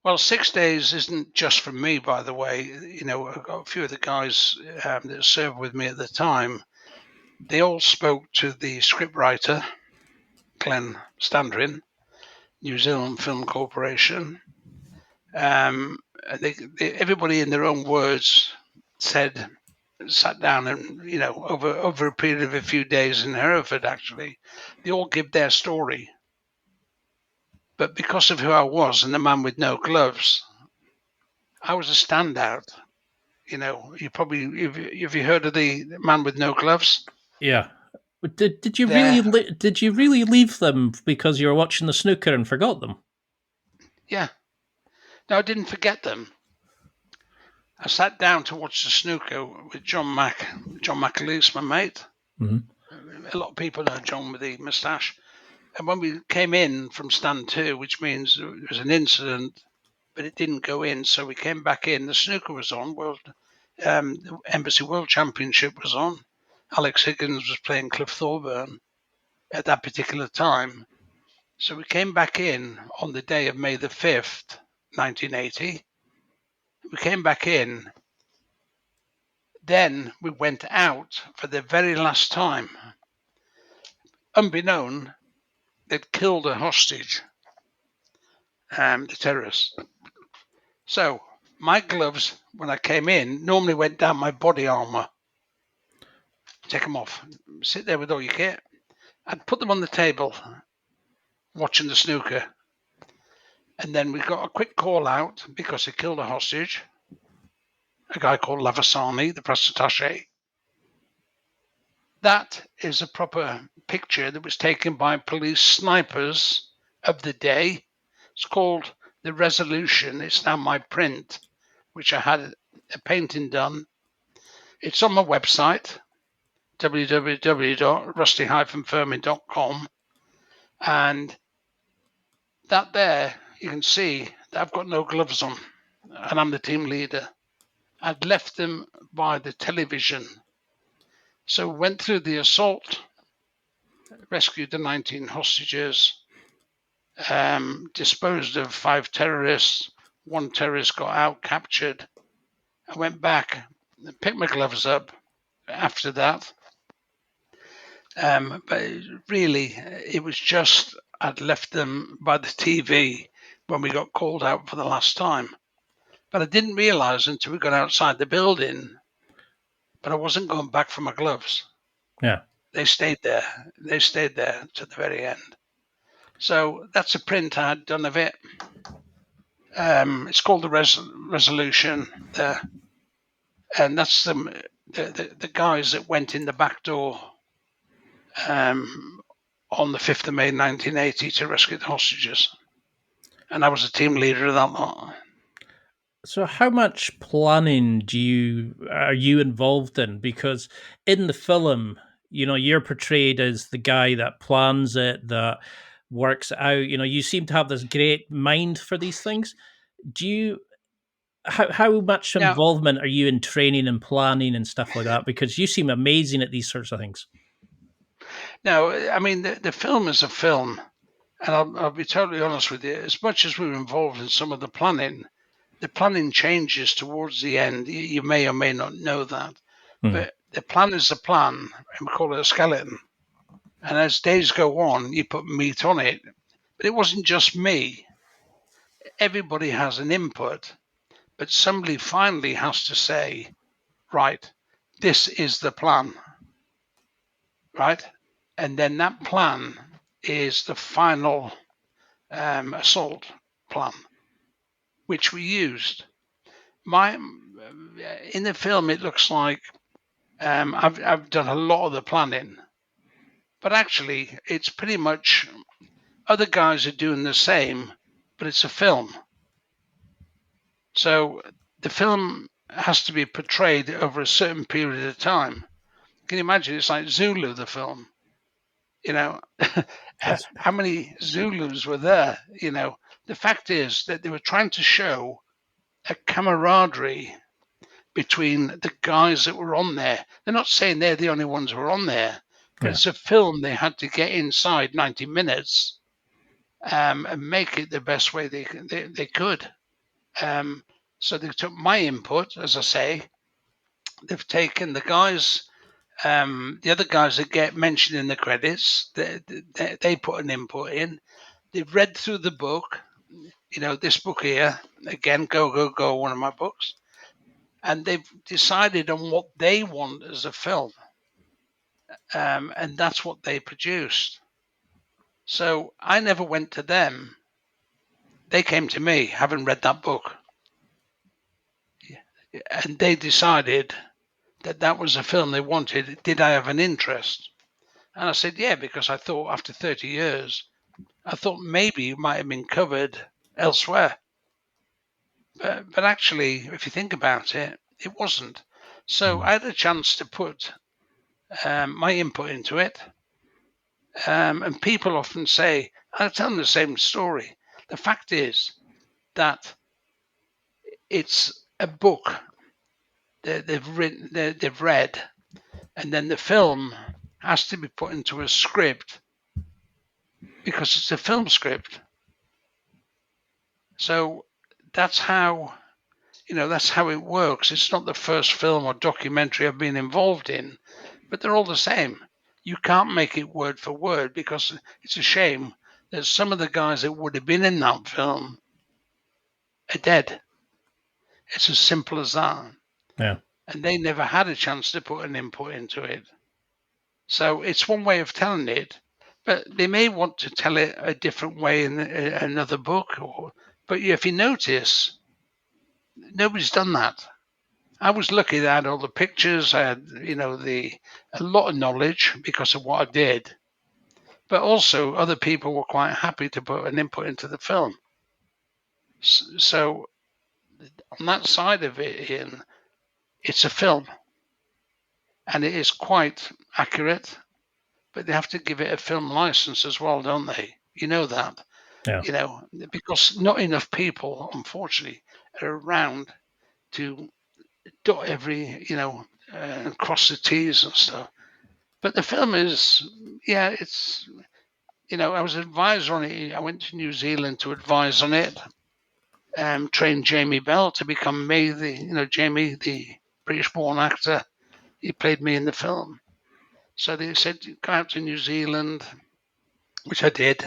Well, 6 days isn't just for me, by the way. I've got a few of the guys that served with me at the time. They all spoke to the scriptwriter, Glenn Standrin, New Zealand Film Corporation. Everybody in their own words sat down and, over a period of a few days in Hereford, actually, they all give their story. But because of who I was and the man with no gloves, I was a standout. You probably, have you heard of the man with no gloves? Yeah. But did you There, really leave them because you were watching the snooker and forgot them? yeah. No, I didn't forget them. I sat down to watch the snooker with John McAleese, my mate. Mm-hmm. A lot of people know John with the moustache. And when we came in from stand 2, which means there was an incident, but it didn't go in, so we came back in. The snooker was on. The Embassy World Championship was on. Alex Higgins was playing Cliff Thorburn at that particular time. So we came back in on the day of May the 5th, 1980. We came back in. Then we went out for the very last time. Unbeknown, they'd killed a hostage, the terrorists. So my gloves, when I came in, normally went down my body armor. Take them off. Sit there with all your kit. I'd put them on the table, watching the snooker. And then we got a quick call out because they killed a hostage, a guy called Lavasani, the press attaché. That is a proper picture that was taken by police snipers of the day. It's called The Resolution. It's now my print, which I had a painting done. It's on my website, www.rusty-firmin.com. And that there, you can see that I've got no gloves on, and I'm the team leader. I'd left them by the television. So went through the assault, rescued the 19 hostages, disposed of 5 terrorists. 1 terrorist got out, captured. I went back and picked my gloves up after that. But really, it was just I'd left them by the TV when we got called out for the last time. But I didn't realize until we got outside the building, but I wasn't going back for my gloves. Yeah. They stayed there. They stayed there to the very end. So that's a print I had done of it. It's called the Resolution there, and that's the guys that went in the back door on the 5th of May 1980 to rescue the hostages, and I was a team leader of that lot. So how much planning are you involved in? Because in the film, you're portrayed as the guy that plans it, that works it out. You seem to have this great mind for these things. Do you how much Now, involvement are you in training and planning and stuff like that? Because you seem amazing at these sorts of things. now, I mean, the film is a film, and I'll be totally honest with you. As much as we were involved in some of the planning changes towards the end. You may or may not know that, but the plan is a plan, and we call it a skeleton. And as days go on, you put meat on it. But it wasn't just me. Everybody has an input, but somebody finally has to say, right, this is the plan, right? And then that plan is the final assault plan, which we used. In the film, it looks like I've done a lot of the planning, but actually, it's pretty much other guys are doing the same, but it's a film. So the film has to be portrayed over a certain period of time. Can you imagine? It's like Zulu, the film. You know, Yes. how many Zulus were there? The fact is that they were trying to show a camaraderie between the guys that were on there. They're not saying they're the only ones who are on there, but Yeah. it's a film they had to get inside 90 minutes and make it the best way they could. So they took my input, as I say. They've taken the guys, the other guys that get mentioned in the credits. They put an input in. They've read through the book. This book here again, Go Go Go, one of my books, and they've decided on what they want as a film, and that's what they produced. So I never went to them. They came to me, having read that book, and they decided that was a film they wanted. Did I have an interest? And I said, yeah, because I thought after 30 years, I thought maybe it might have been covered elsewhere. But actually, if you think about it, it wasn't. So I had a chance to put my input into it. And people often say, I tell them the same story. The fact is that it's a book that they've read, and then the film has to be put into a script because it's a film script. So that's how it works. It's not the first film or documentary I've been involved in, but they're all the same. You can't make it word for word because it's a shame that some of the guys that would have been in that film are dead. It's as simple as that. Yeah. And they never had a chance to put an input into it. So it's one way of telling it, but they may want to tell it a different way in another book. But if you notice, nobody's done that. I was lucky that I had all the pictures. I had, a lot of knowledge because of what I did. But also, other people were quite happy to put an input into the film. So, on that side of it, Ian, it's a film, and it is quite accurate. But they have to give it a film license as well, don't they? You know that. Yeah. Because not enough people, unfortunately, are around to dot every, and cross the T's and stuff. But the film is, yeah, it's, I was an advisor on it. I went to New Zealand to advise on it, trained Jamie Bell to become me, Jamie, the British-born actor. He played me in the film. So they said, go out to New Zealand, which I did,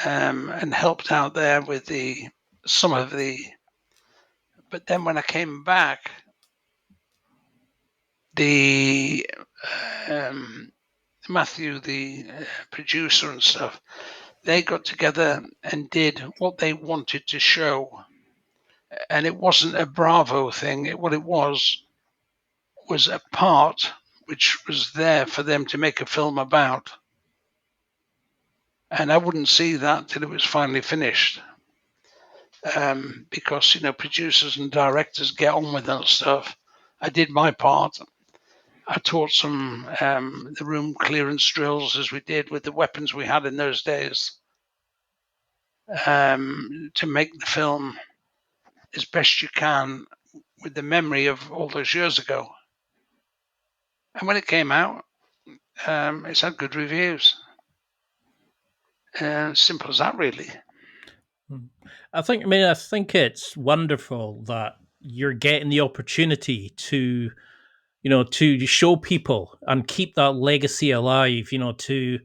and helped out there with some of the. But then when I came back, the Matthew, the producer and stuff, they got together and did what they wanted to show. And it wasn't a Bravo thing. What it was a part which was there for them to make a film about. And I wouldn't see that till it was finally finished. Because, producers and directors get on with that stuff. I did my part. I taught some the room clearance drills as we did with the weapons we had in those days to make the film as best you can with the memory of all those years ago. And when it came out, it's had good reviews. Simple as that, really. I think it's wonderful that you're getting the opportunity to, to show people and keep that legacy alive, to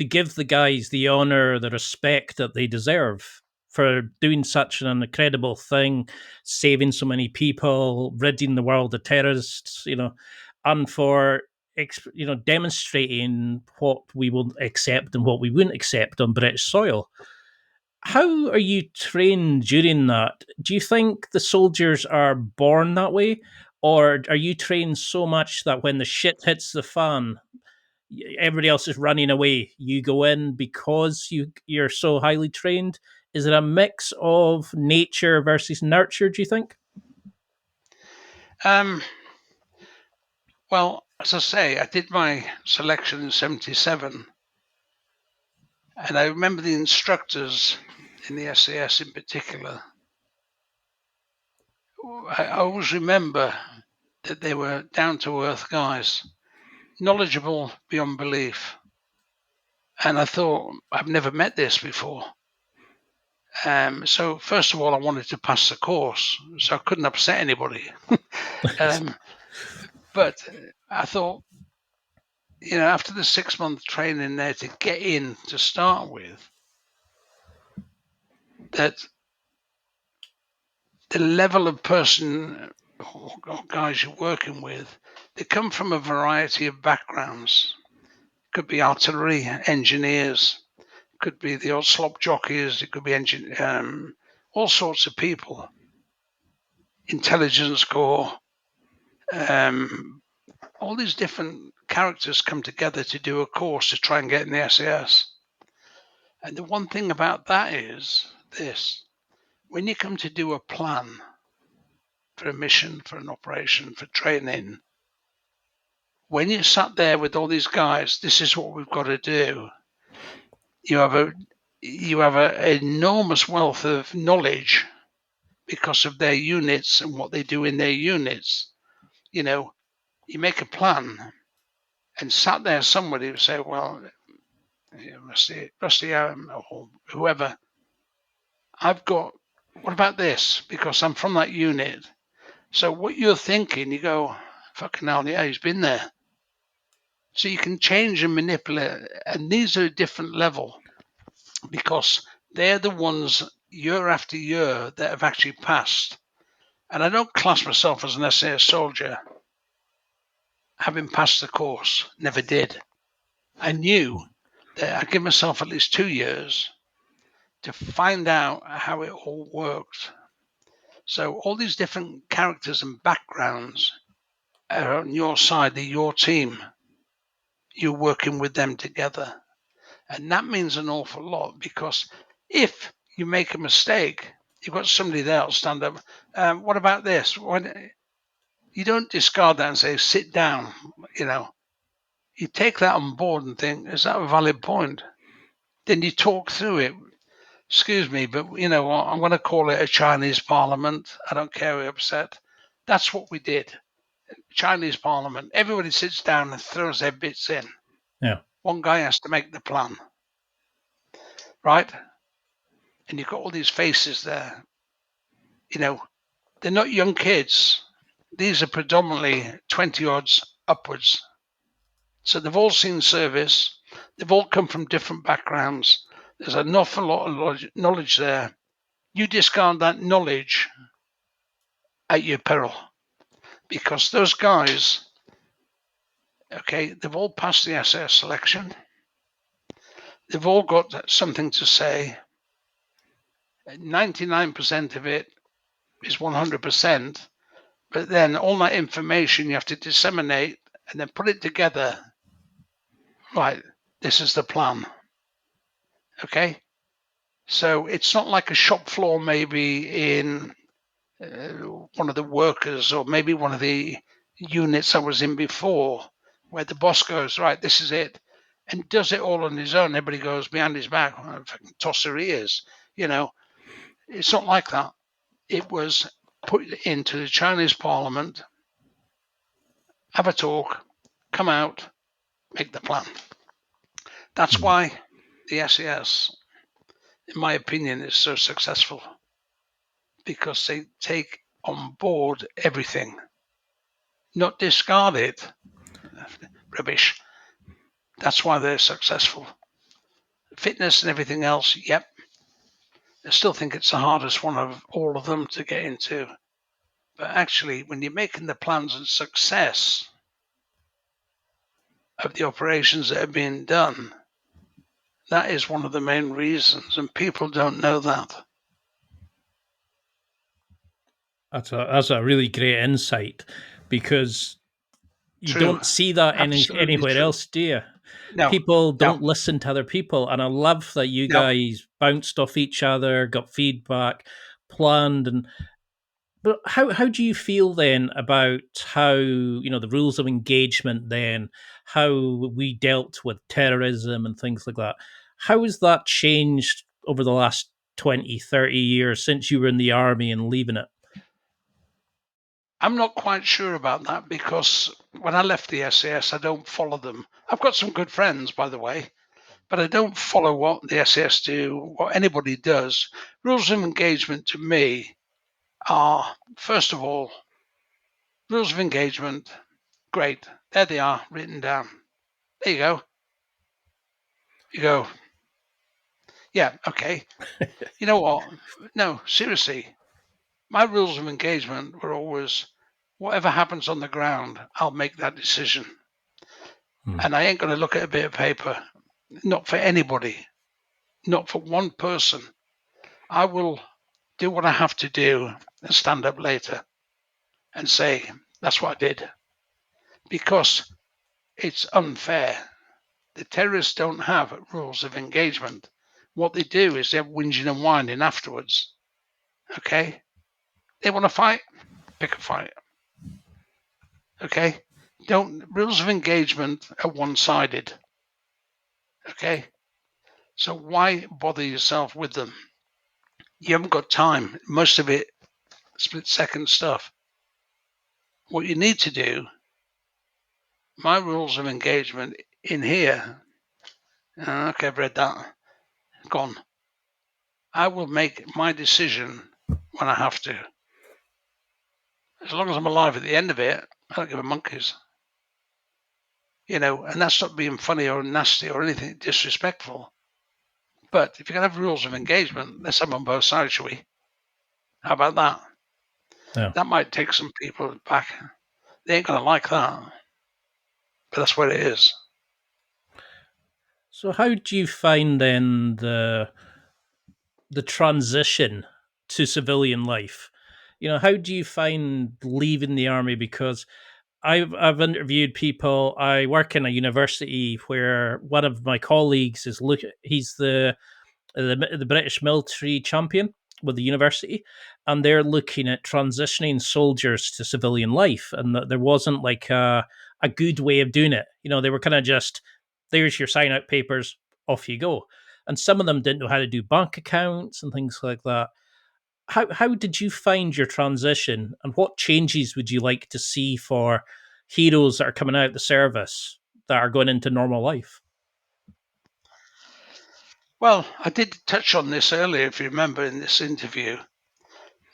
give the guys the honor, the respect that they deserve for doing such an incredible thing, saving so many people, ridding the world of terrorists, and for demonstrating what we will accept and what we wouldn't accept on British soil. How are you trained during that? Do you think the soldiers are born that way, or are you trained so much that when the shit hits the fan, everybody else is running away, you go in because you're so highly trained? Is it a mix of nature versus nurture, do you think? Well, as I say, I did my selection in 77. And I remember the instructors in the SAS in particular. I always remember that they were down-to-earth guys, knowledgeable beyond belief. And I thought, I've never met this before. So first of all, I wanted to pass the course, so I couldn't upset anybody. But I thought, after the 6-month training there to get in to start with, that the level of person or guys you're working with, they come from a variety of backgrounds. Could be artillery engineers, could be the old slop jockeys, it could be all sorts of people. Intelligence corps, all these different characters come together to do a course to try and get in the SAS. And the one thing about that is this: when you come to do a plan for a mission, for an operation, for training, when you sat there with all these guys, this is what we've got to do. You have an enormous wealth of knowledge because of their units and what they do in their units. You make a plan, and sat there somebody would say, well, Rusty, or whoever, what about this? Because I'm from that unit. So what you're thinking, you go, fucking hell, yeah, he's been there. So you can change and manipulate, and these are a different level because they're the ones year after year that have actually passed. And I don't class myself as an SAS soldier, having passed the course, never did. I knew that I'd give myself at least 2 years to find out how it all worked. So all these different characters and backgrounds are on your side, they're your team. You're working with them together. And that means an awful lot because if you make a mistake, you've got somebody there will stand up. What about this? You don't discard that and say, sit down. You take that on board and think, is that a valid point? Then you talk through it. Excuse me, but I'm going to call it a Chinese parliament. I don't care who upset. That's what we did. Chinese parliament. Everybody sits down and throws their bits in. Yeah. One guy has to make the plan. Right? And you've got all these faces there. They're not young kids. These are predominantly 20 odds upwards. So they've all seen service. They've all come from different backgrounds. There's an awful lot of knowledge there. You discard that knowledge at your peril. Because those guys, okay, they've all passed the SAS selection. They've all got something to say. 99% of it is 100%, but then all that information you have to disseminate and then put it together. Right, this is the plan. Okay? So it's not like a shop floor maybe in one of the workers or maybe one of the units I was in before, where the boss goes, right, this is it, and does it all on his own. Everybody goes behind his back, toss their ears. It's not like that. It was put into the Chinese parliament, have a talk, come out, make the plan. That's why the SAS, in my opinion, is so successful, because they take on board everything, not discard it. Rubbish. That's why they're successful. Fitness and everything else, yep. I still think it's the hardest one of all of them to get into. But actually, when you're making the plans and success of the operations that are being done, that is one of the main reasons, and people don't know that. That's a really great insight, because you True. don't see that Absolutely anywhere true. else, do you? No, People no. don't listen to other people, and I love that you No. guys bounced off each other, got feedback, planned, and but how do you feel then about how, the rules of engagement, then how we dealt with terrorism and things like that? How has that changed over the last 20, 30 years since you were in the army and leaving it? I'm not quite sure about that, because when I left the SAS, I don't follow them. I've got some good friends, by the way, but I don't follow what the SAS do, what anybody does. Rules of engagement to me are, first of all, rules of engagement. Great. There they are, written down. There you go. You go, yeah, okay. You know what? No, seriously. My rules of engagement were always, whatever happens on the ground, I'll make that decision. And I ain't going to look at a bit of paper. Not for anybody. Not for one person. I will do what I have to do and stand up later and say, that's what I did. Because it's unfair. The terrorists don't have rules of engagement. What they do is they're whinging and whining afterwards. Okay? They want to fight? Pick a fight. Okay? Rules of engagement are one-sided. Okay? So why bother yourself with them? You haven't got time. Most of it, split-second stuff. What you need to do, my rules of engagement in here, okay, I've read that, gone. I will make my decision when I have to. As long as I'm alive at the end of it, I don't give a monkeys. And that's not being funny or nasty or anything disrespectful. But if you're going to have rules of engagement, let's have them on both sides, shall we? How about that? Yeah. That might take some people back. They ain't going to like that. But that's what it is. So how do you find then the transition to civilian life? How do you find leaving the army? Because I've interviewed people. I work in a university where one of my colleagues he's the British military champion with the university, and they're looking at transitioning soldiers to civilian life, and that there wasn't like a good way of doing it. They were kind of just, there's your sign out papers, off you go. And some of them didn't know how to do bank accounts and things like that. How did you find your transition, and what changes would you like to see for heroes that are coming out of the service that are going into normal life? Well, I did touch on this earlier, if you remember, in this interview.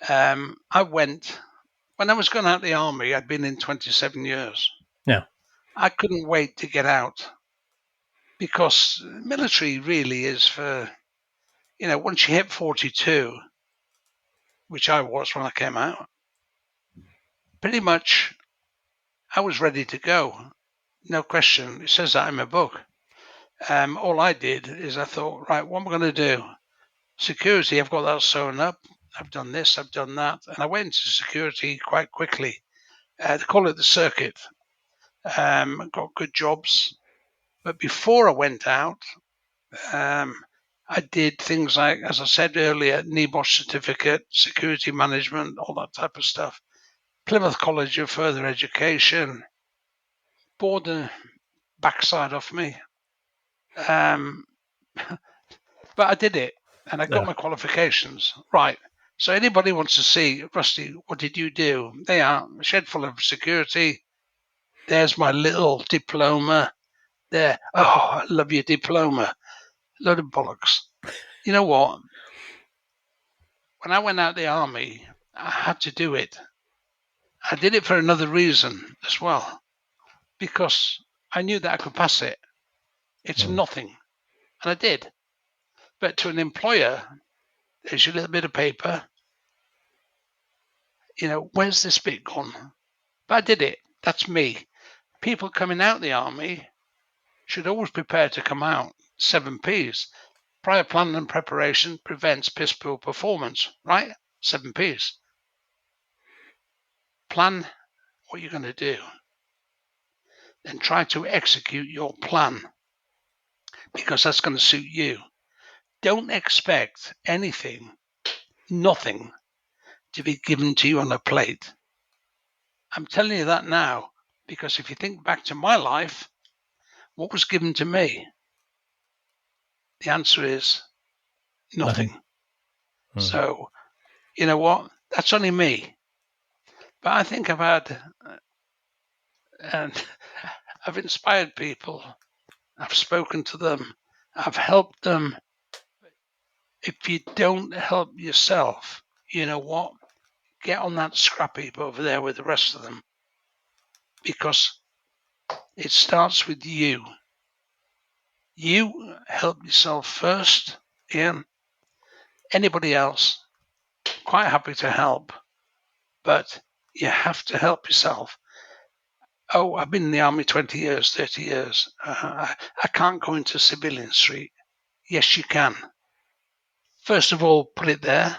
I went, when I was going out of the army, I'd been in 27 years. Yeah. I couldn't wait to get out, because military really is for, once you hit 42, which I was when I came out, pretty much I was ready to go. No question. It says that in my book. All I did is I thought, right, what am I going to do? Security, I've got that sewn up. I've done this, I've done that. And I went to security quite quickly. They call it the circuit. Got good jobs. But before I went out, I did things like, as I said earlier, NEBOSH certificate, security management, all that type of stuff. Plymouth College of Further Education, bored the backside off me. But I did it, and I got my qualifications. Right. So anybody wants to see, Rusty, what did you do? They are a shed full of security. There's my little diploma. There. Oh, I love your diploma. Load of bollocks. You know what? When I went out the army, I had to do it. I did it for another reason as well, because I knew that I could pass it. It's nothing. And I did. But to an employer, there's your little bit of paper. Where's this bit gone? But I did it. That's me. People coming out the army should always prepare to come out 7 Ps. Prior planning and preparation prevents piss poor performance, right? 7 Ps. Plan what you're going to do. Then try to execute your plan, because that's going to suit you. Don't expect anything, nothing, to be given to you on a plate. I'm telling you that now, because if you think back to my life, what was given to me? The answer is nothing. So, you know what? That's only me. But I think I've had, and I've inspired people. I've spoken to them. I've helped them. If you don't help yourself, you know what? Get on that scrap heap over there with the rest of them, because it starts with you. You help yourself first, Ian. Anybody else, quite happy to help, but you have to help yourself. Oh, I've been in the army 20 years, 30 years. I can't go into civilian street. Yes, you can. First of all, put it there.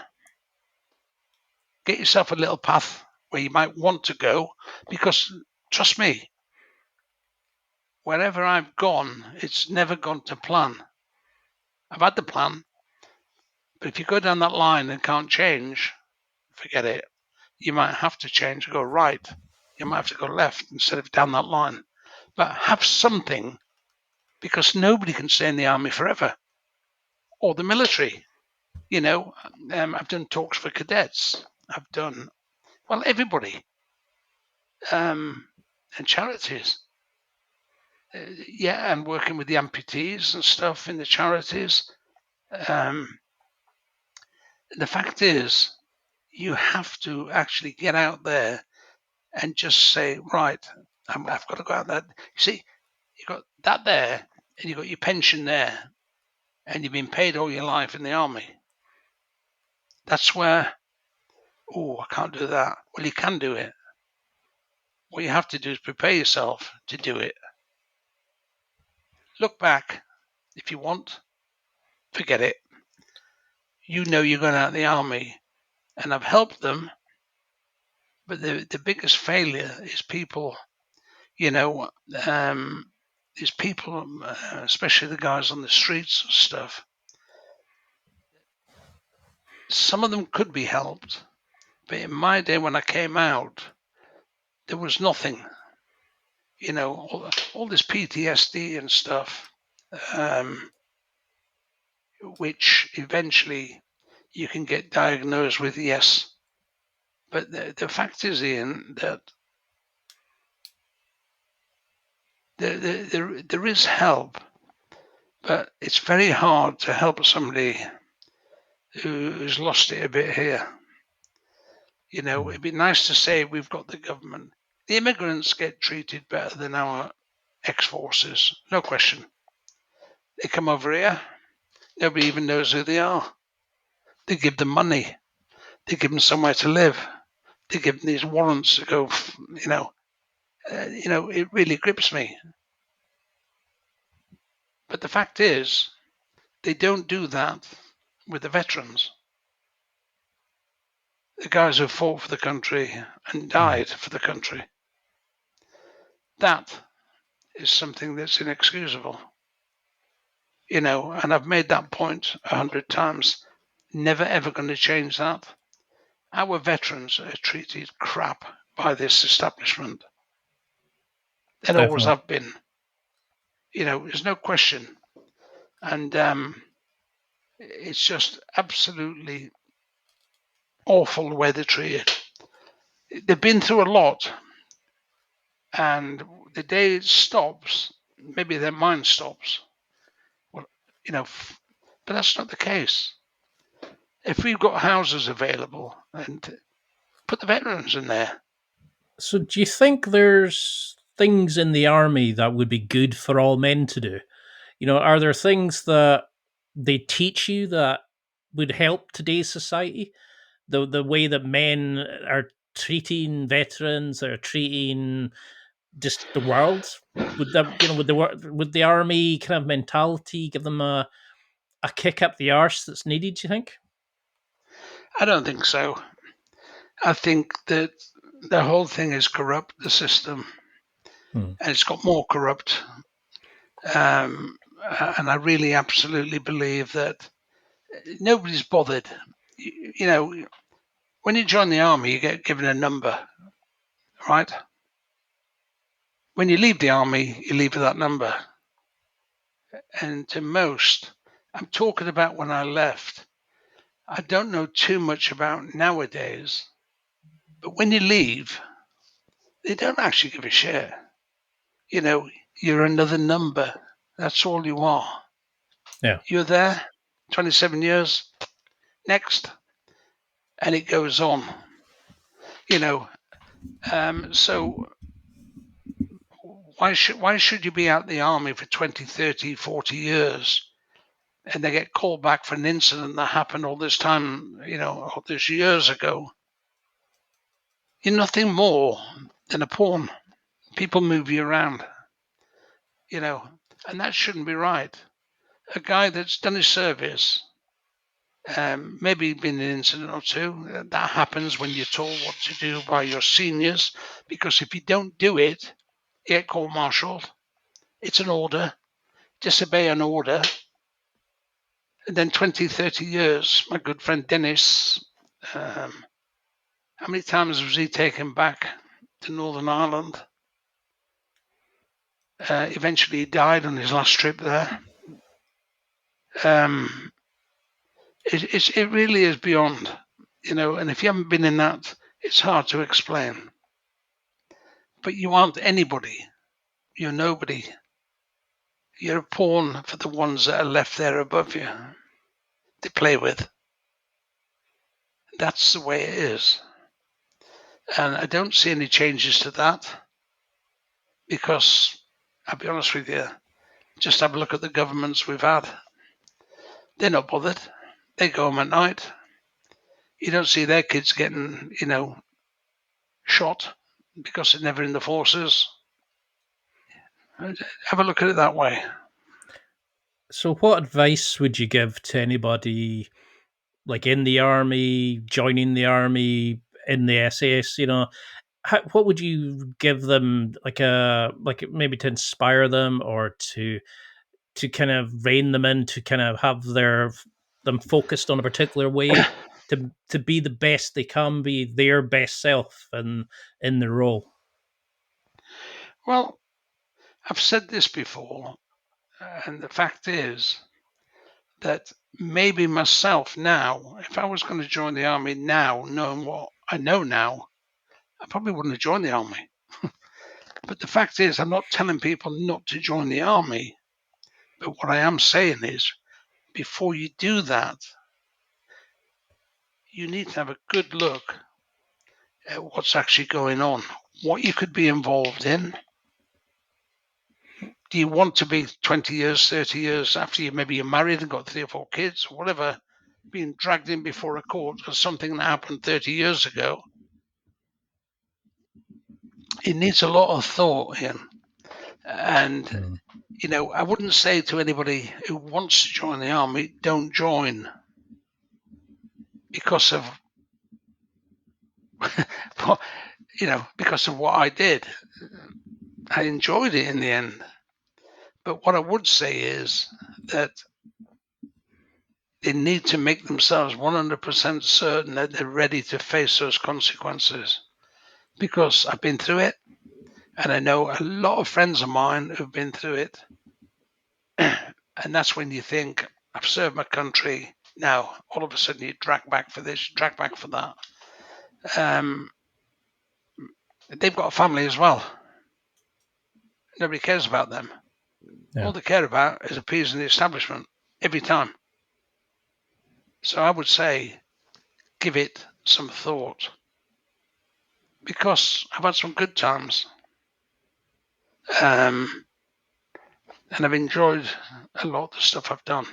Get yourself a little path where you might want to go, because trust me, wherever I've gone, it's never gone to plan. I've had the plan, but if you go down that line and can't change, forget it. You might have to change and go right. You might have to go left instead of down that line. But have something, because nobody can stay in the army forever, or the military. I've done talks for cadets. I've done, well, everybody, and charities. And working with the amputees and stuff in the charities. The fact is, you have to actually get out there and just say, right, I've got to go out there. You see, you've got that there, and you've got your pension there, and you've been paid all your life in the army. That's where, I can't do that. Well, you can do it. What you have to do is prepare yourself to do it. Look back if you want. Forget it. You know you're going out of the army, and I've helped them. But the biggest failure is people, is people, especially the guys on the streets and stuff. Some of them could be helped, but in my day when I came out, there was nothing. All this PTSD and stuff, which eventually you can get diagnosed with, yes. But the fact is, Ian, that there is help, but it's very hard to help somebody who's lost it a bit here. It'd be nice to say we've got the government. The immigrants get treated better than our ex-forces, no question. They come over here, nobody even knows who they are. They give them money. They give them somewhere to live. They give them these warrants to go, it really grips me. But the fact is, they don't do that with the veterans. The guys who fought for the country and died for the country. That is something that's inexcusable. And I've made that point 100 times. Never ever going to change that. Our veterans are treated crap by this establishment. And always Definitely. have been. There's no question. And it's just absolutely awful the way they're treated. They've been through a lot. And the day it stops, maybe their mind stops. Well, but that's not the case. If we've got houses available, and put the veterans in there. So, do you think there's things in the army that would be good for all men to do? Are there things that they teach you that would help today's society? The way that men are treating veterans, are treating just the world. Would that would the army kind of mentality give them a kick up the arse that's needed? Do you think? I don't think so. I think that the whole thing is corrupt, the system, and it's got more corrupt. And I really absolutely believe that nobody's bothered. When you join the army, you get given a number, right? When you leave the army, you leave with that number. And to most, I'm talking about when I left. I don't know too much about nowadays, but when you leave, they don't actually give a shit. You're another number. That's all you are. Yeah. You're there, 27 years, next, and it goes on. So why should you be out the army for 20, 30, 40 years and they get called back for an incident that happened all this time, all these years ago? You're nothing more than a pawn. People move you around, and that shouldn't be right. A guy that's done his service, maybe been an incident or two, that happens when you're told what to do by your seniors, because if you don't do it, you get court-martialed. It's an order. Disobey an order. And then 20, 30 years, my good friend Dennis, how many times was he taken back to Northern Ireland? Eventually he died on his last trip there. It really is beyond, and if you haven't been in that, it's hard to explain. But you aren't anybody. You're nobody. You're a pawn for the ones that are left there above you to play with. That's the way it is. And I don't see any changes to that because, I'll be honest with you, just have a look at the governments we've had. They're not bothered. They go home at night. You don't see their kids getting, shot because they're never in the forces. Have a look at it that way. So, what advice would you give to anybody like in the army, joining the army, in the SAS? What would you give them, like maybe to inspire them or to kind of rein them in, to kind of have them focused on a particular way to be the best they can be, their best self in the role? Well, I've said this before, and the fact is that maybe myself now, if I was going to join the army now, knowing what I know now, I probably wouldn't have joined the army. But the fact is, I'm not telling people not to join the army. But what I am saying is, before you do that, you need to have a good look at what's actually going on, what you could be involved in. Do you want to be 20 years, 30 years after you're married and got 3 or 4 kids, or whatever, being dragged in before a court for something that happened 30 years ago? It needs a lot of thought in. And I wouldn't say to anybody who wants to join the army, don't join, because of because of what I did. I enjoyed it in the end. But what I would say is that they need to make themselves 100% certain that they're ready to face those consequences. Because I've been through it, and I know a lot of friends of mine who've been through it. And that's when you think, I've served my country. Now, all of a sudden, you drag back for this, drag back for that. They've got a family as well. Nobody cares about them. Yeah. All they care about is appeasing the establishment every time. So I would say, give it some thought. Because I've had some good times. And I've enjoyed a lot of the stuff I've done.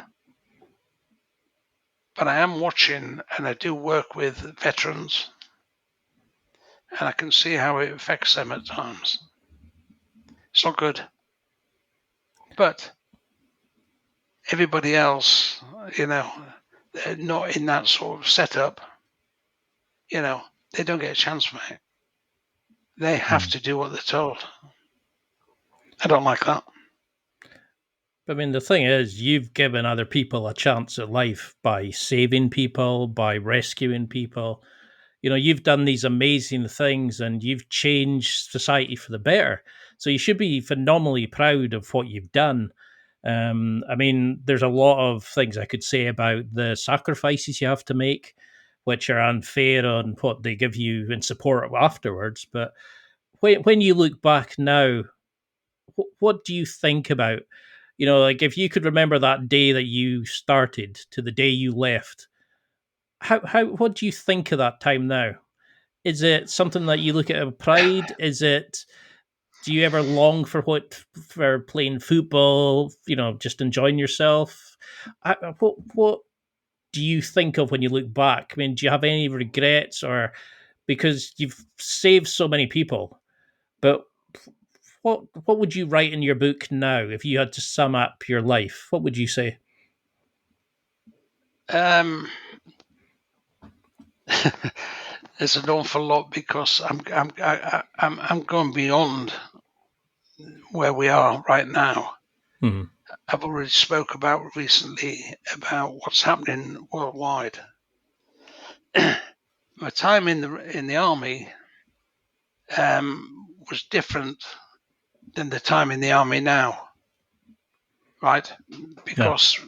But I am watching, and I do work with veterans, and I can see how it affects them at times. It's not good. But everybody else, they're not in that sort of setup. They don't get a chance, mate. They have to do what they're told. I don't like that. I mean, the thing is, you've given other people a chance at life by saving people, by rescuing people. You've done these amazing things and you've changed society for the better. So you should be phenomenally proud of what you've done. I mean, there's a lot of things I could say about the sacrifices you have to make, which are unfair on what they give you in support afterwards. But when you look back now, what do you think about, like if you could remember that day that you started to the day you left, what do you think of that time now? Is it something that you look at with pride? Do you ever long for playing football, just enjoying yourself? What do you think of when you look back? I mean, do you have any regrets, or because you've saved so many people, but what would you write in your book now if you had to sum up your life? What would you say? There's an awful lot, because I'm going beyond where we are right now. Hmm. I've already spoke about recently about what's happening worldwide. My time in the army was different than the time in the army now, right? Yeah. Because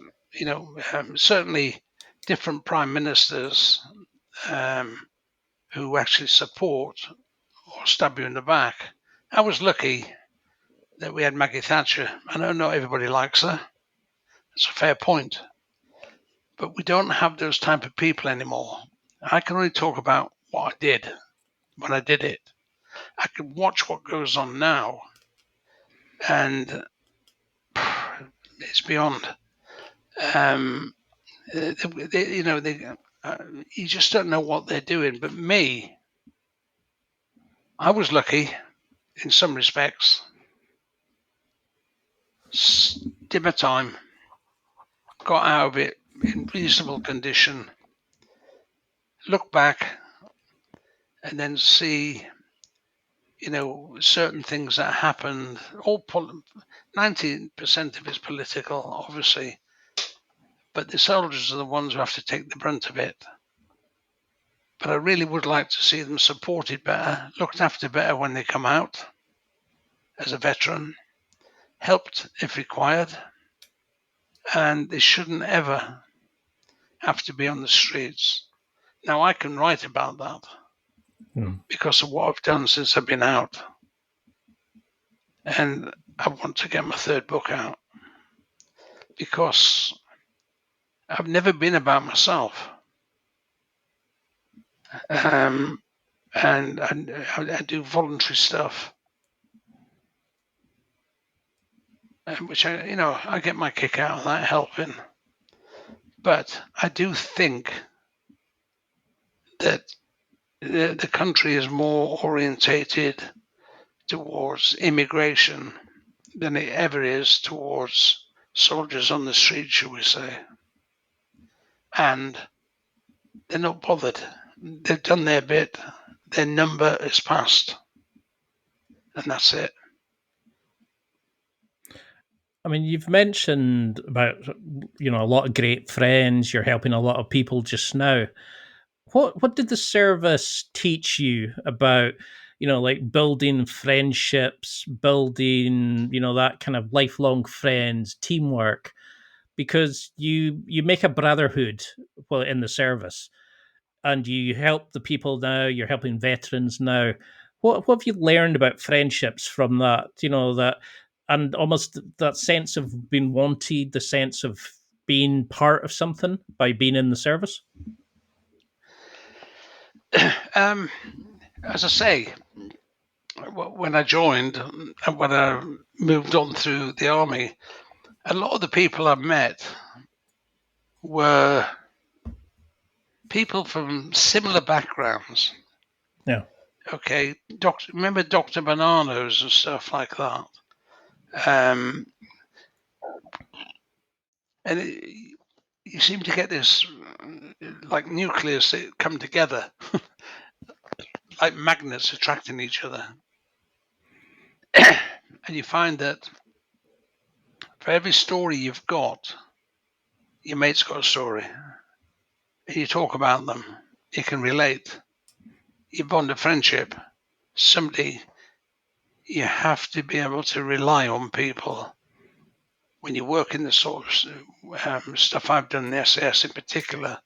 certainly different prime ministers who actually support or stab you in the back. I was lucky that we had Maggie Thatcher. I know not everybody likes her. It's a fair point. But we don't have those type of people anymore. I can only talk about what I did when I did it. I can watch what goes on now, and it's beyond. You just don't know what they're doing. But me, I was lucky in some respects. Did my time, got out of it in reasonable condition, look back, and then see, certain things that happened. 90% of it's political, obviously, but the soldiers are the ones who have to take the brunt of it. But I really would like to see them supported better, looked after better when they come out as a veteran, helped if required, and they shouldn't ever have to be on the streets. Now, I can write about that because of what I've done since I've been out. And I want to get my third book out because I've never been about myself. And I do voluntary stuff, which I get my kick out of that, helping. But I do think that the country is more orientated towards immigration than it ever is towards soldiers on the street, shall we say. And they're not bothered. They've done their bit. Their number is passed. And that's it. I mean, you've mentioned about, a lot of great friends. You're helping a lot of people just now. What did the service teach you about, like building friendships, building, that kind of lifelong friends, teamwork? Because you make a brotherhood in the service, and you help the people now. You're helping veterans now. What have you learned about friendships from that? That, and almost that sense of being wanted, the sense of being part of something by being in the service. As I say, when I joined and when I moved on through the army, a lot of the people I met were people from similar backgrounds. Yeah. Okay, remember Dr. Bananas and stuff like that. And you seem to get this like nucleus that come together, like magnets attracting each other. And you find that for every story you've got, your mate's got a story. And you talk about them, you can relate, you bond a friendship. Somebody, you have to be able to rely on people. When you work in the sort of stuff I've done in the SAS in particular,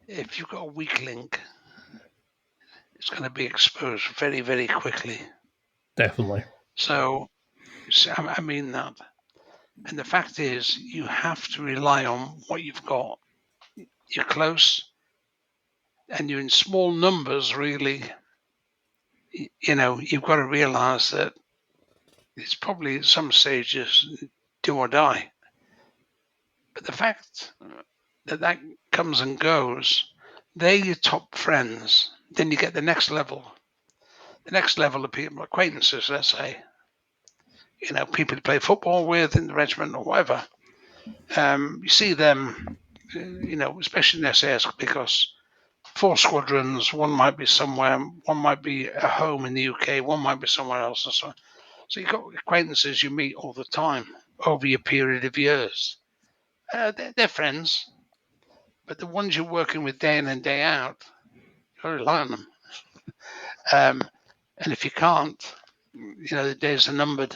if you've got a weak link, it's going to be exposed very, very quickly. Definitely. So I mean that. And the fact is, you have to rely on what you've got. You're close, and you're in small numbers, really. You've got to realize that it's probably at some stages do or die. But the fact that comes and goes, they're your top friends. Then you get the next level. The next level of people, acquaintances, let's say. People you play football with in the regiment or whatever. You see them, especially in SAS, because 4 squadrons, one might be somewhere, one might be at home in the UK, one might be somewhere else, and so on. So you've got acquaintances you meet all the time over your period of years. They're friends, but the ones you're working with day in and day out, you've got to rely on them. And if you can't, the days are numbered.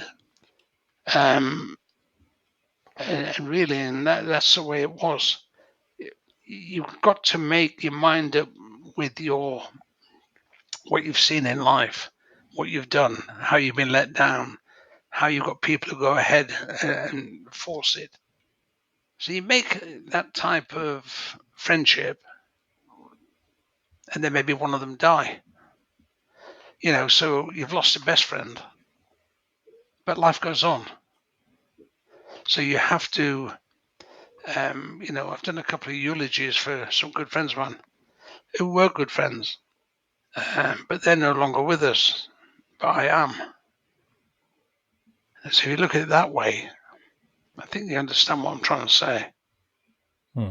And really, and that's the way it was. You've got to make your mind up with what you've seen in life, what you've done, how you've been let down, how you've got people who go ahead and force it. So you make that type of friendship, and then maybe one of them die. So you've lost your best friend, but life goes on. So you have to, I've done a couple of eulogies for some good friends of mine who were good friends, but they're no longer with us, but I am. And so if you look at it that way, I think you understand what I'm trying to say.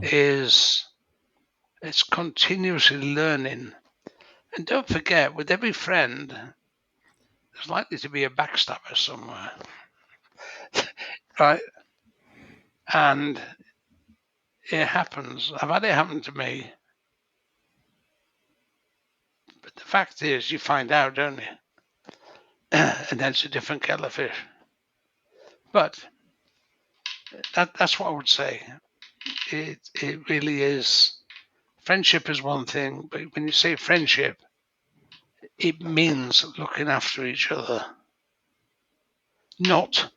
Is it's continuously learning. And don't forget, with every friend, there's likely to be a backstabber somewhere. Right? And it happens. I've had it happen to me. But the fact is, you find out, don't you? And then it's a different kettle of fish. But that's what I would say. It really is. Friendship is one thing, but when you say friendship, it means looking after each other. Not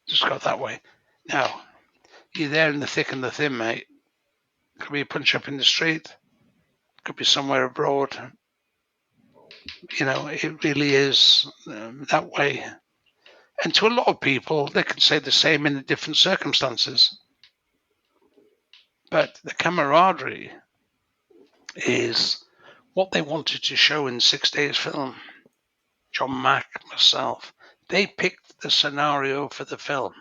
just go that way. Now, you're there in the thick and the thin, mate. Could be a punch up in the street. Could be somewhere abroad. It really is that way. And to a lot of people, they can say the same in different circumstances. But the camaraderie is what they wanted to show in 6 Days film. John Mack, myself, They picked the scenario for the film.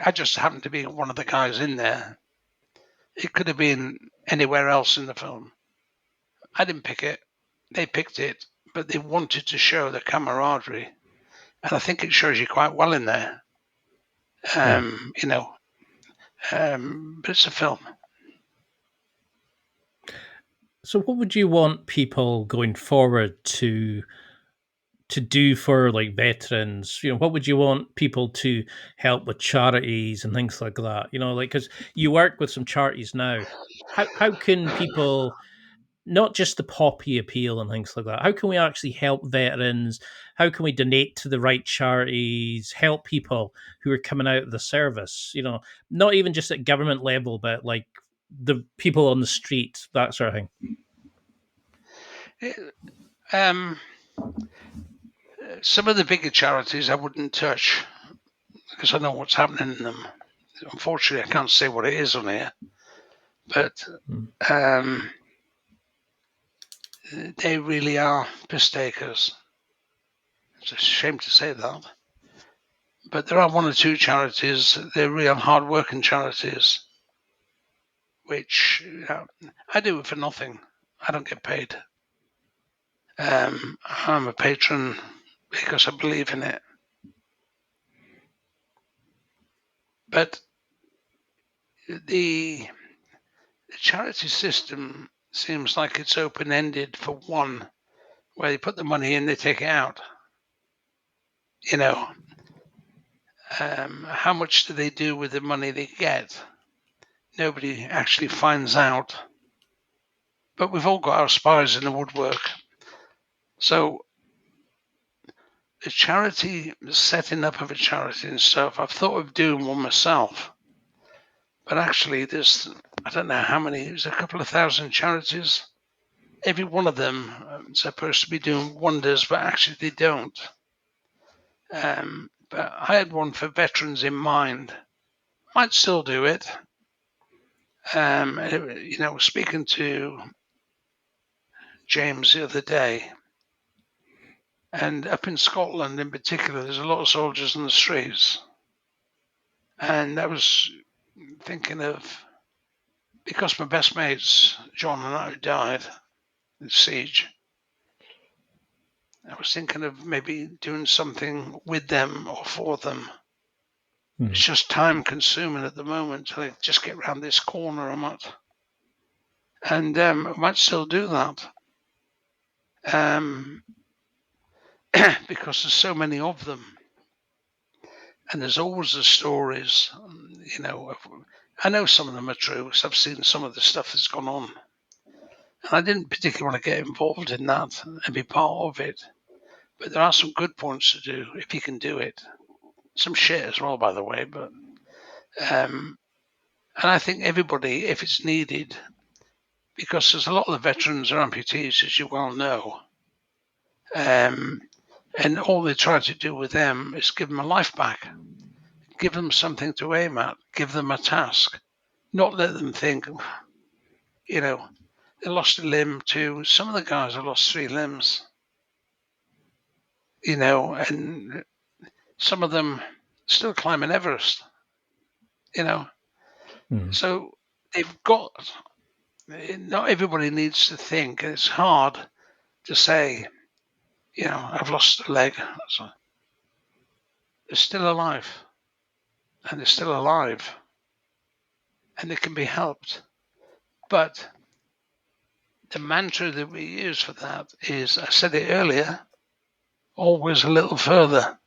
I just happened to be one of the guys in there. It could have been anywhere else in the film. I didn't pick it. They picked it, but they wanted to show the camaraderie. And I think it shows you quite well in there. You know, but it's a film. So what would you want people going forward to do for like veterans? You know, what would you want people to help with charities and things like that? You know, like because you work with some charities now. How can people, not just the poppy appeal and things like that, how can we actually help veterans? How can we donate to the right charities, help people who are coming out of the service? You know, not even just at government level, but like the people on the street, that sort of thing. Some of the bigger charities I wouldn't touch because I know what's happening in them. Unfortunately, I can't say what it is on here, but they really are piss takers. It's a shame to say that. But there are one or two charities, they're real hard-working charities, which I do it for nothing. I don't get paid. I'm a patron because I believe in it. But the charity system seems like it's open-ended for one, where they put the money in, they take it out. You know, how much do they do with the money they get? Nobody actually finds out. But we've all got our spies in the woodwork. So the charity, setting up of a charity and stuff, I've thought of doing one myself. But actually, there's, I don't know how many, there's a couple of thousand charities. Every one of them is supposed to be doing wonders, but actually they don't. But I had one for veterans in mind. Might still do it. You know, speaking to James the other day, and up in Scotland in particular, there's a lot of soldiers in the streets. And I was thinking of, because my best mates, John and I, died in Siege, I was thinking of maybe doing something with them or for them. It's just time consuming at the moment to like, just get around this corner I'm at. And I might still do that. Because there's so many of them. And there's always the stories, you know. I know some of them are true, because I've seen some of the stuff that's gone on. And I didn't particularly want to get involved in that and be part of it. But there are some good points to do if you can do it. Some shit as well, by the way. But and I think everybody, if it's needed, because there's a lot of the veterans are amputees, as you well know. And all they try to do with them is give them a life back. Give them something to aim at. Give them a task. Not let them think, you know, they lost a limb too. Some of the guys have lost 3 limbs. You know, and some of them still climbing Everest. You know. So they've got, not everybody needs to think. It's hard to say, you know, I've lost a leg. So they're still alive. And they're still alive. And they can be helped. But the mantra that we use for that is, I said it earlier, always a little further.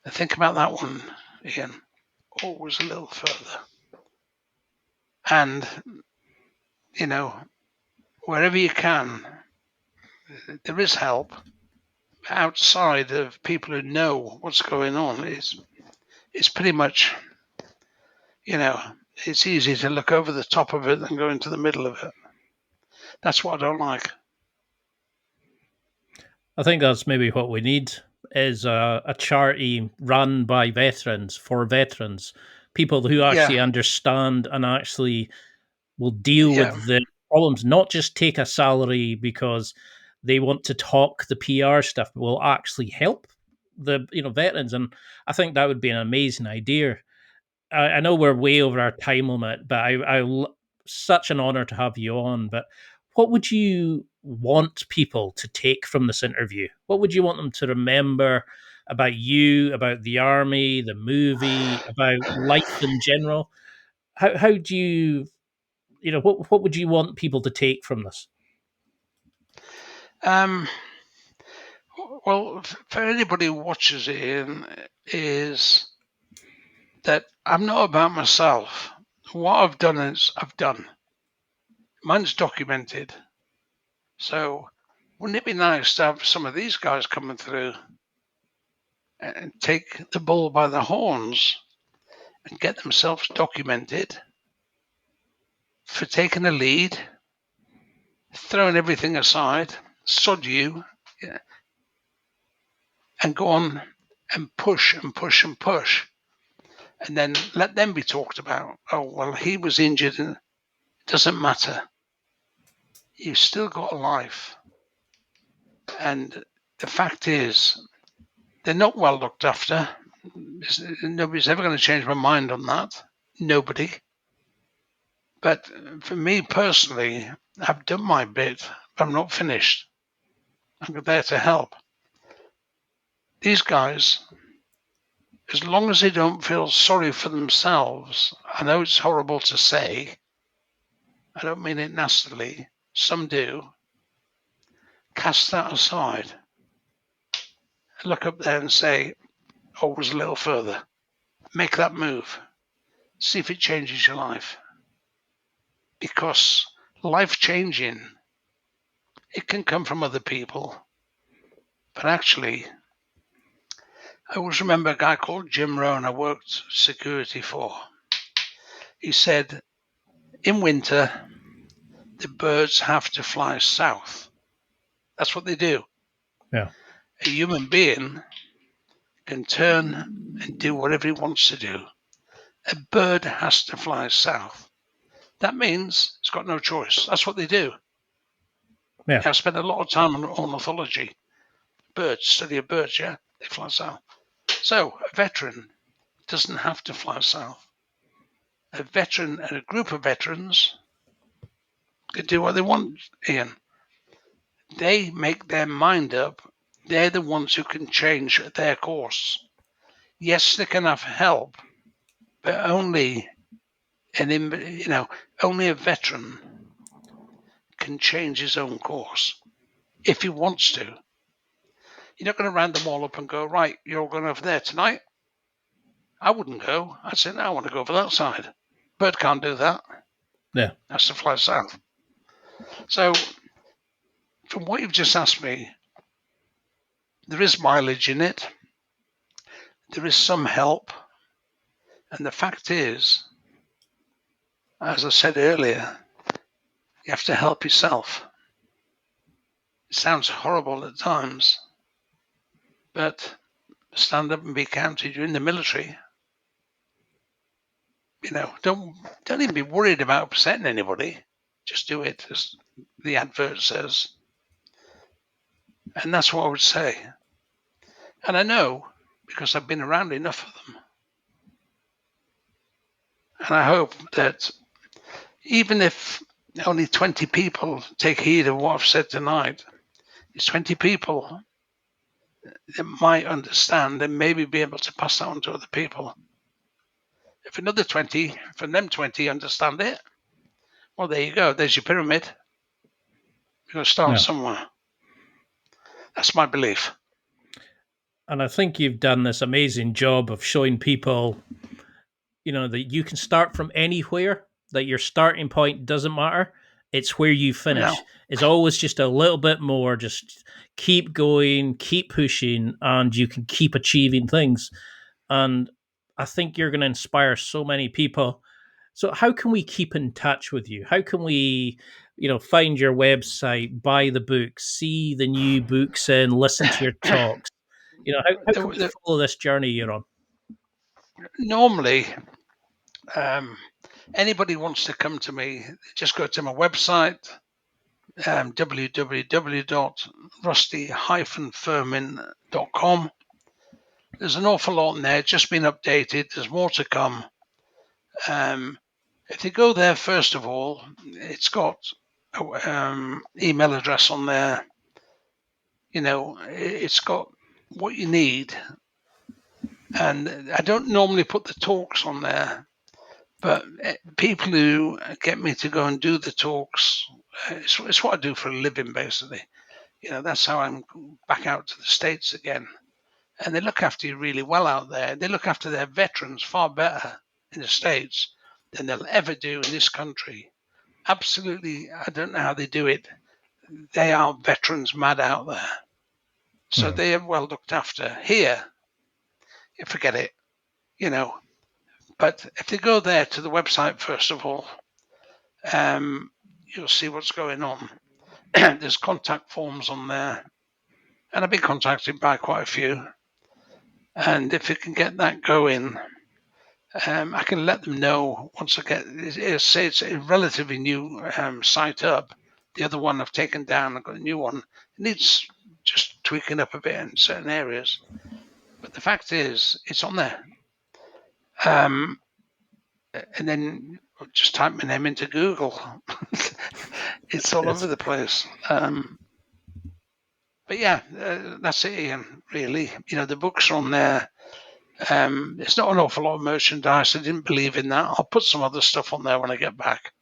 Think about that one, Ian. Always a little further. And, you know, wherever you can, there is help. Outside of people who know what's going on, it's pretty much, you know, it's easy to look over the top of it and go into the middle of it. That's what I don't like. I think that's maybe what we need is a charity run by veterans for veterans, people who actually understand and actually will deal with the problems, not just take a salary because They want to talk the PR stuff that will actually help the veterans, and I think that would be an amazing idea. I know we're way over our time limit, but such an honor to have you on. But what would you want people to take from this interview? What would you want them to remember about you, about the army, the movie, about life in general? How do you, what would you want people to take from this? Well, for anybody who watches it, is that I'm not about myself. What I've done is I've done. Mine's documented. So wouldn't it be nice to have some of these guys coming through and take the bull by the horns and get themselves documented for taking a lead, throwing everything aside, sod you, yeah, and go on and push and push and push. And then let them be talked about. Oh, well, he was injured, and it doesn't matter. You've still got a life. And the fact is, they're not well looked after. Nobody's ever going to change my mind on that. Nobody. But for me personally, I've done my bit. But I'm not finished. I'm there to help. These guys, as long as they don't feel sorry for themselves, I know it's horrible to say, I don't mean it nastily, some do, cast that aside. Look up there and say, always a little further. Make that move. See if it changes your life. Because life changing, it can come from other people. But actually, I always remember a guy called Jim Rohn I worked security for. He said, in winter, the birds have to fly south. That's what they do. Yeah. A human being can turn and do whatever he wants to do. A bird has to fly south. That means it's got no choice. That's what they do. Yeah. I spent a lot of time on ornithology. Birds, study of birds, yeah? They fly south. So a veteran doesn't have to fly south. A veteran and a group of veterans can do what they want, Ian. They make their mind up. They're the ones who can change their course. Yes, they can have help, but only only a veteran can change his own course if he wants to. You're not going to round them all up and go, right, you're all going over there tonight. I wouldn't go. I'd say, no, I want to go over that side. Bird can't do that. Yeah. Has to fly south. So, from what you've just asked me, there is mileage in it. There is some help. And the fact is, as I said earlier, you have to help yourself. It sounds horrible at times, but stand up and be counted. You're in the military. Don't even be worried about upsetting anybody. Just do it, as the advert says. And that's what I would say. And I know, because I've been around enough of them. And I hope that even if only 20 people take heed of what I've said tonight, it's 20 people that might understand and maybe be able to pass that on to other people. If another 20, from them 20 understand it, well, there you go. There's your pyramid. You're going to start somewhere. That's my belief. And I think you've done this amazing job of showing people, that you can start from anywhere, that your starting point doesn't matter. It's where you finish. No. It's always just a little bit more, just keep going, keep pushing, and you can keep achieving things. And I think you're going to inspire so many people. So how can we keep in touch with you? How can we, find your website, buy the books, see the new books and listen to your talks? How can we follow this journey you're on? Normally, anybody wants to come to me, just go to my website, www.rusty-firmin.com. There's an awful lot in there. It's just been updated. There's more to come. If you go there, first of all, it's got email address on there. It's got what you need. And I don't normally put the talks on there, but people who get me to go and do the talks, it's what I do for a living, basically. That's how I'm back out to the States again. And they look after you really well out there. They look after their veterans far better in the States than they'll ever do in this country. Absolutely, I don't know how they do it. They are veterans mad out there. So they are well looked after. Here, you forget it, But if you go there to the website, first of all, you'll see what's going on. There's contact forms on there. And I've been contacted by quite a few. And if you can get that going, I can let them know once I get it's a relatively new site up. The other one I've taken down. I've got a new one. It needs just tweaking up a bit in certain areas. But the fact is, it's on there. And then just type my name into Google. It's all over the place. But yeah, that's it, Ian, really. The books are on there. It's not an awful lot of merchandise. I didn't believe in that. I'll put some other stuff on there when I get back.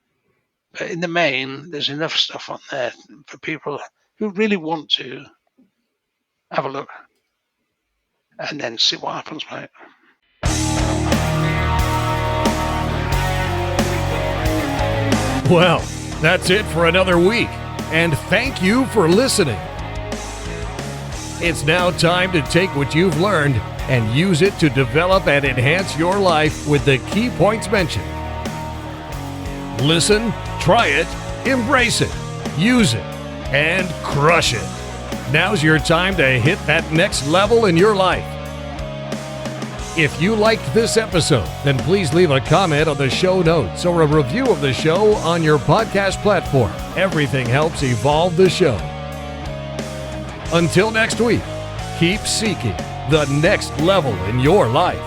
But in the main, there's enough stuff on there for people who really want to have a look and then see what happens, mate. Well, that's it for another week, and thank you for listening. It's now time to take what you've learned and use it to develop and enhance your life with the key points mentioned. Listen, try it, embrace it, use it, and crush it. Now's your time to hit that next level in your life. If you liked this episode, then please leave a comment on the show notes or a review of the show on your podcast platform. Everything helps evolve the show. Until next week, keep seeking the next level in your life.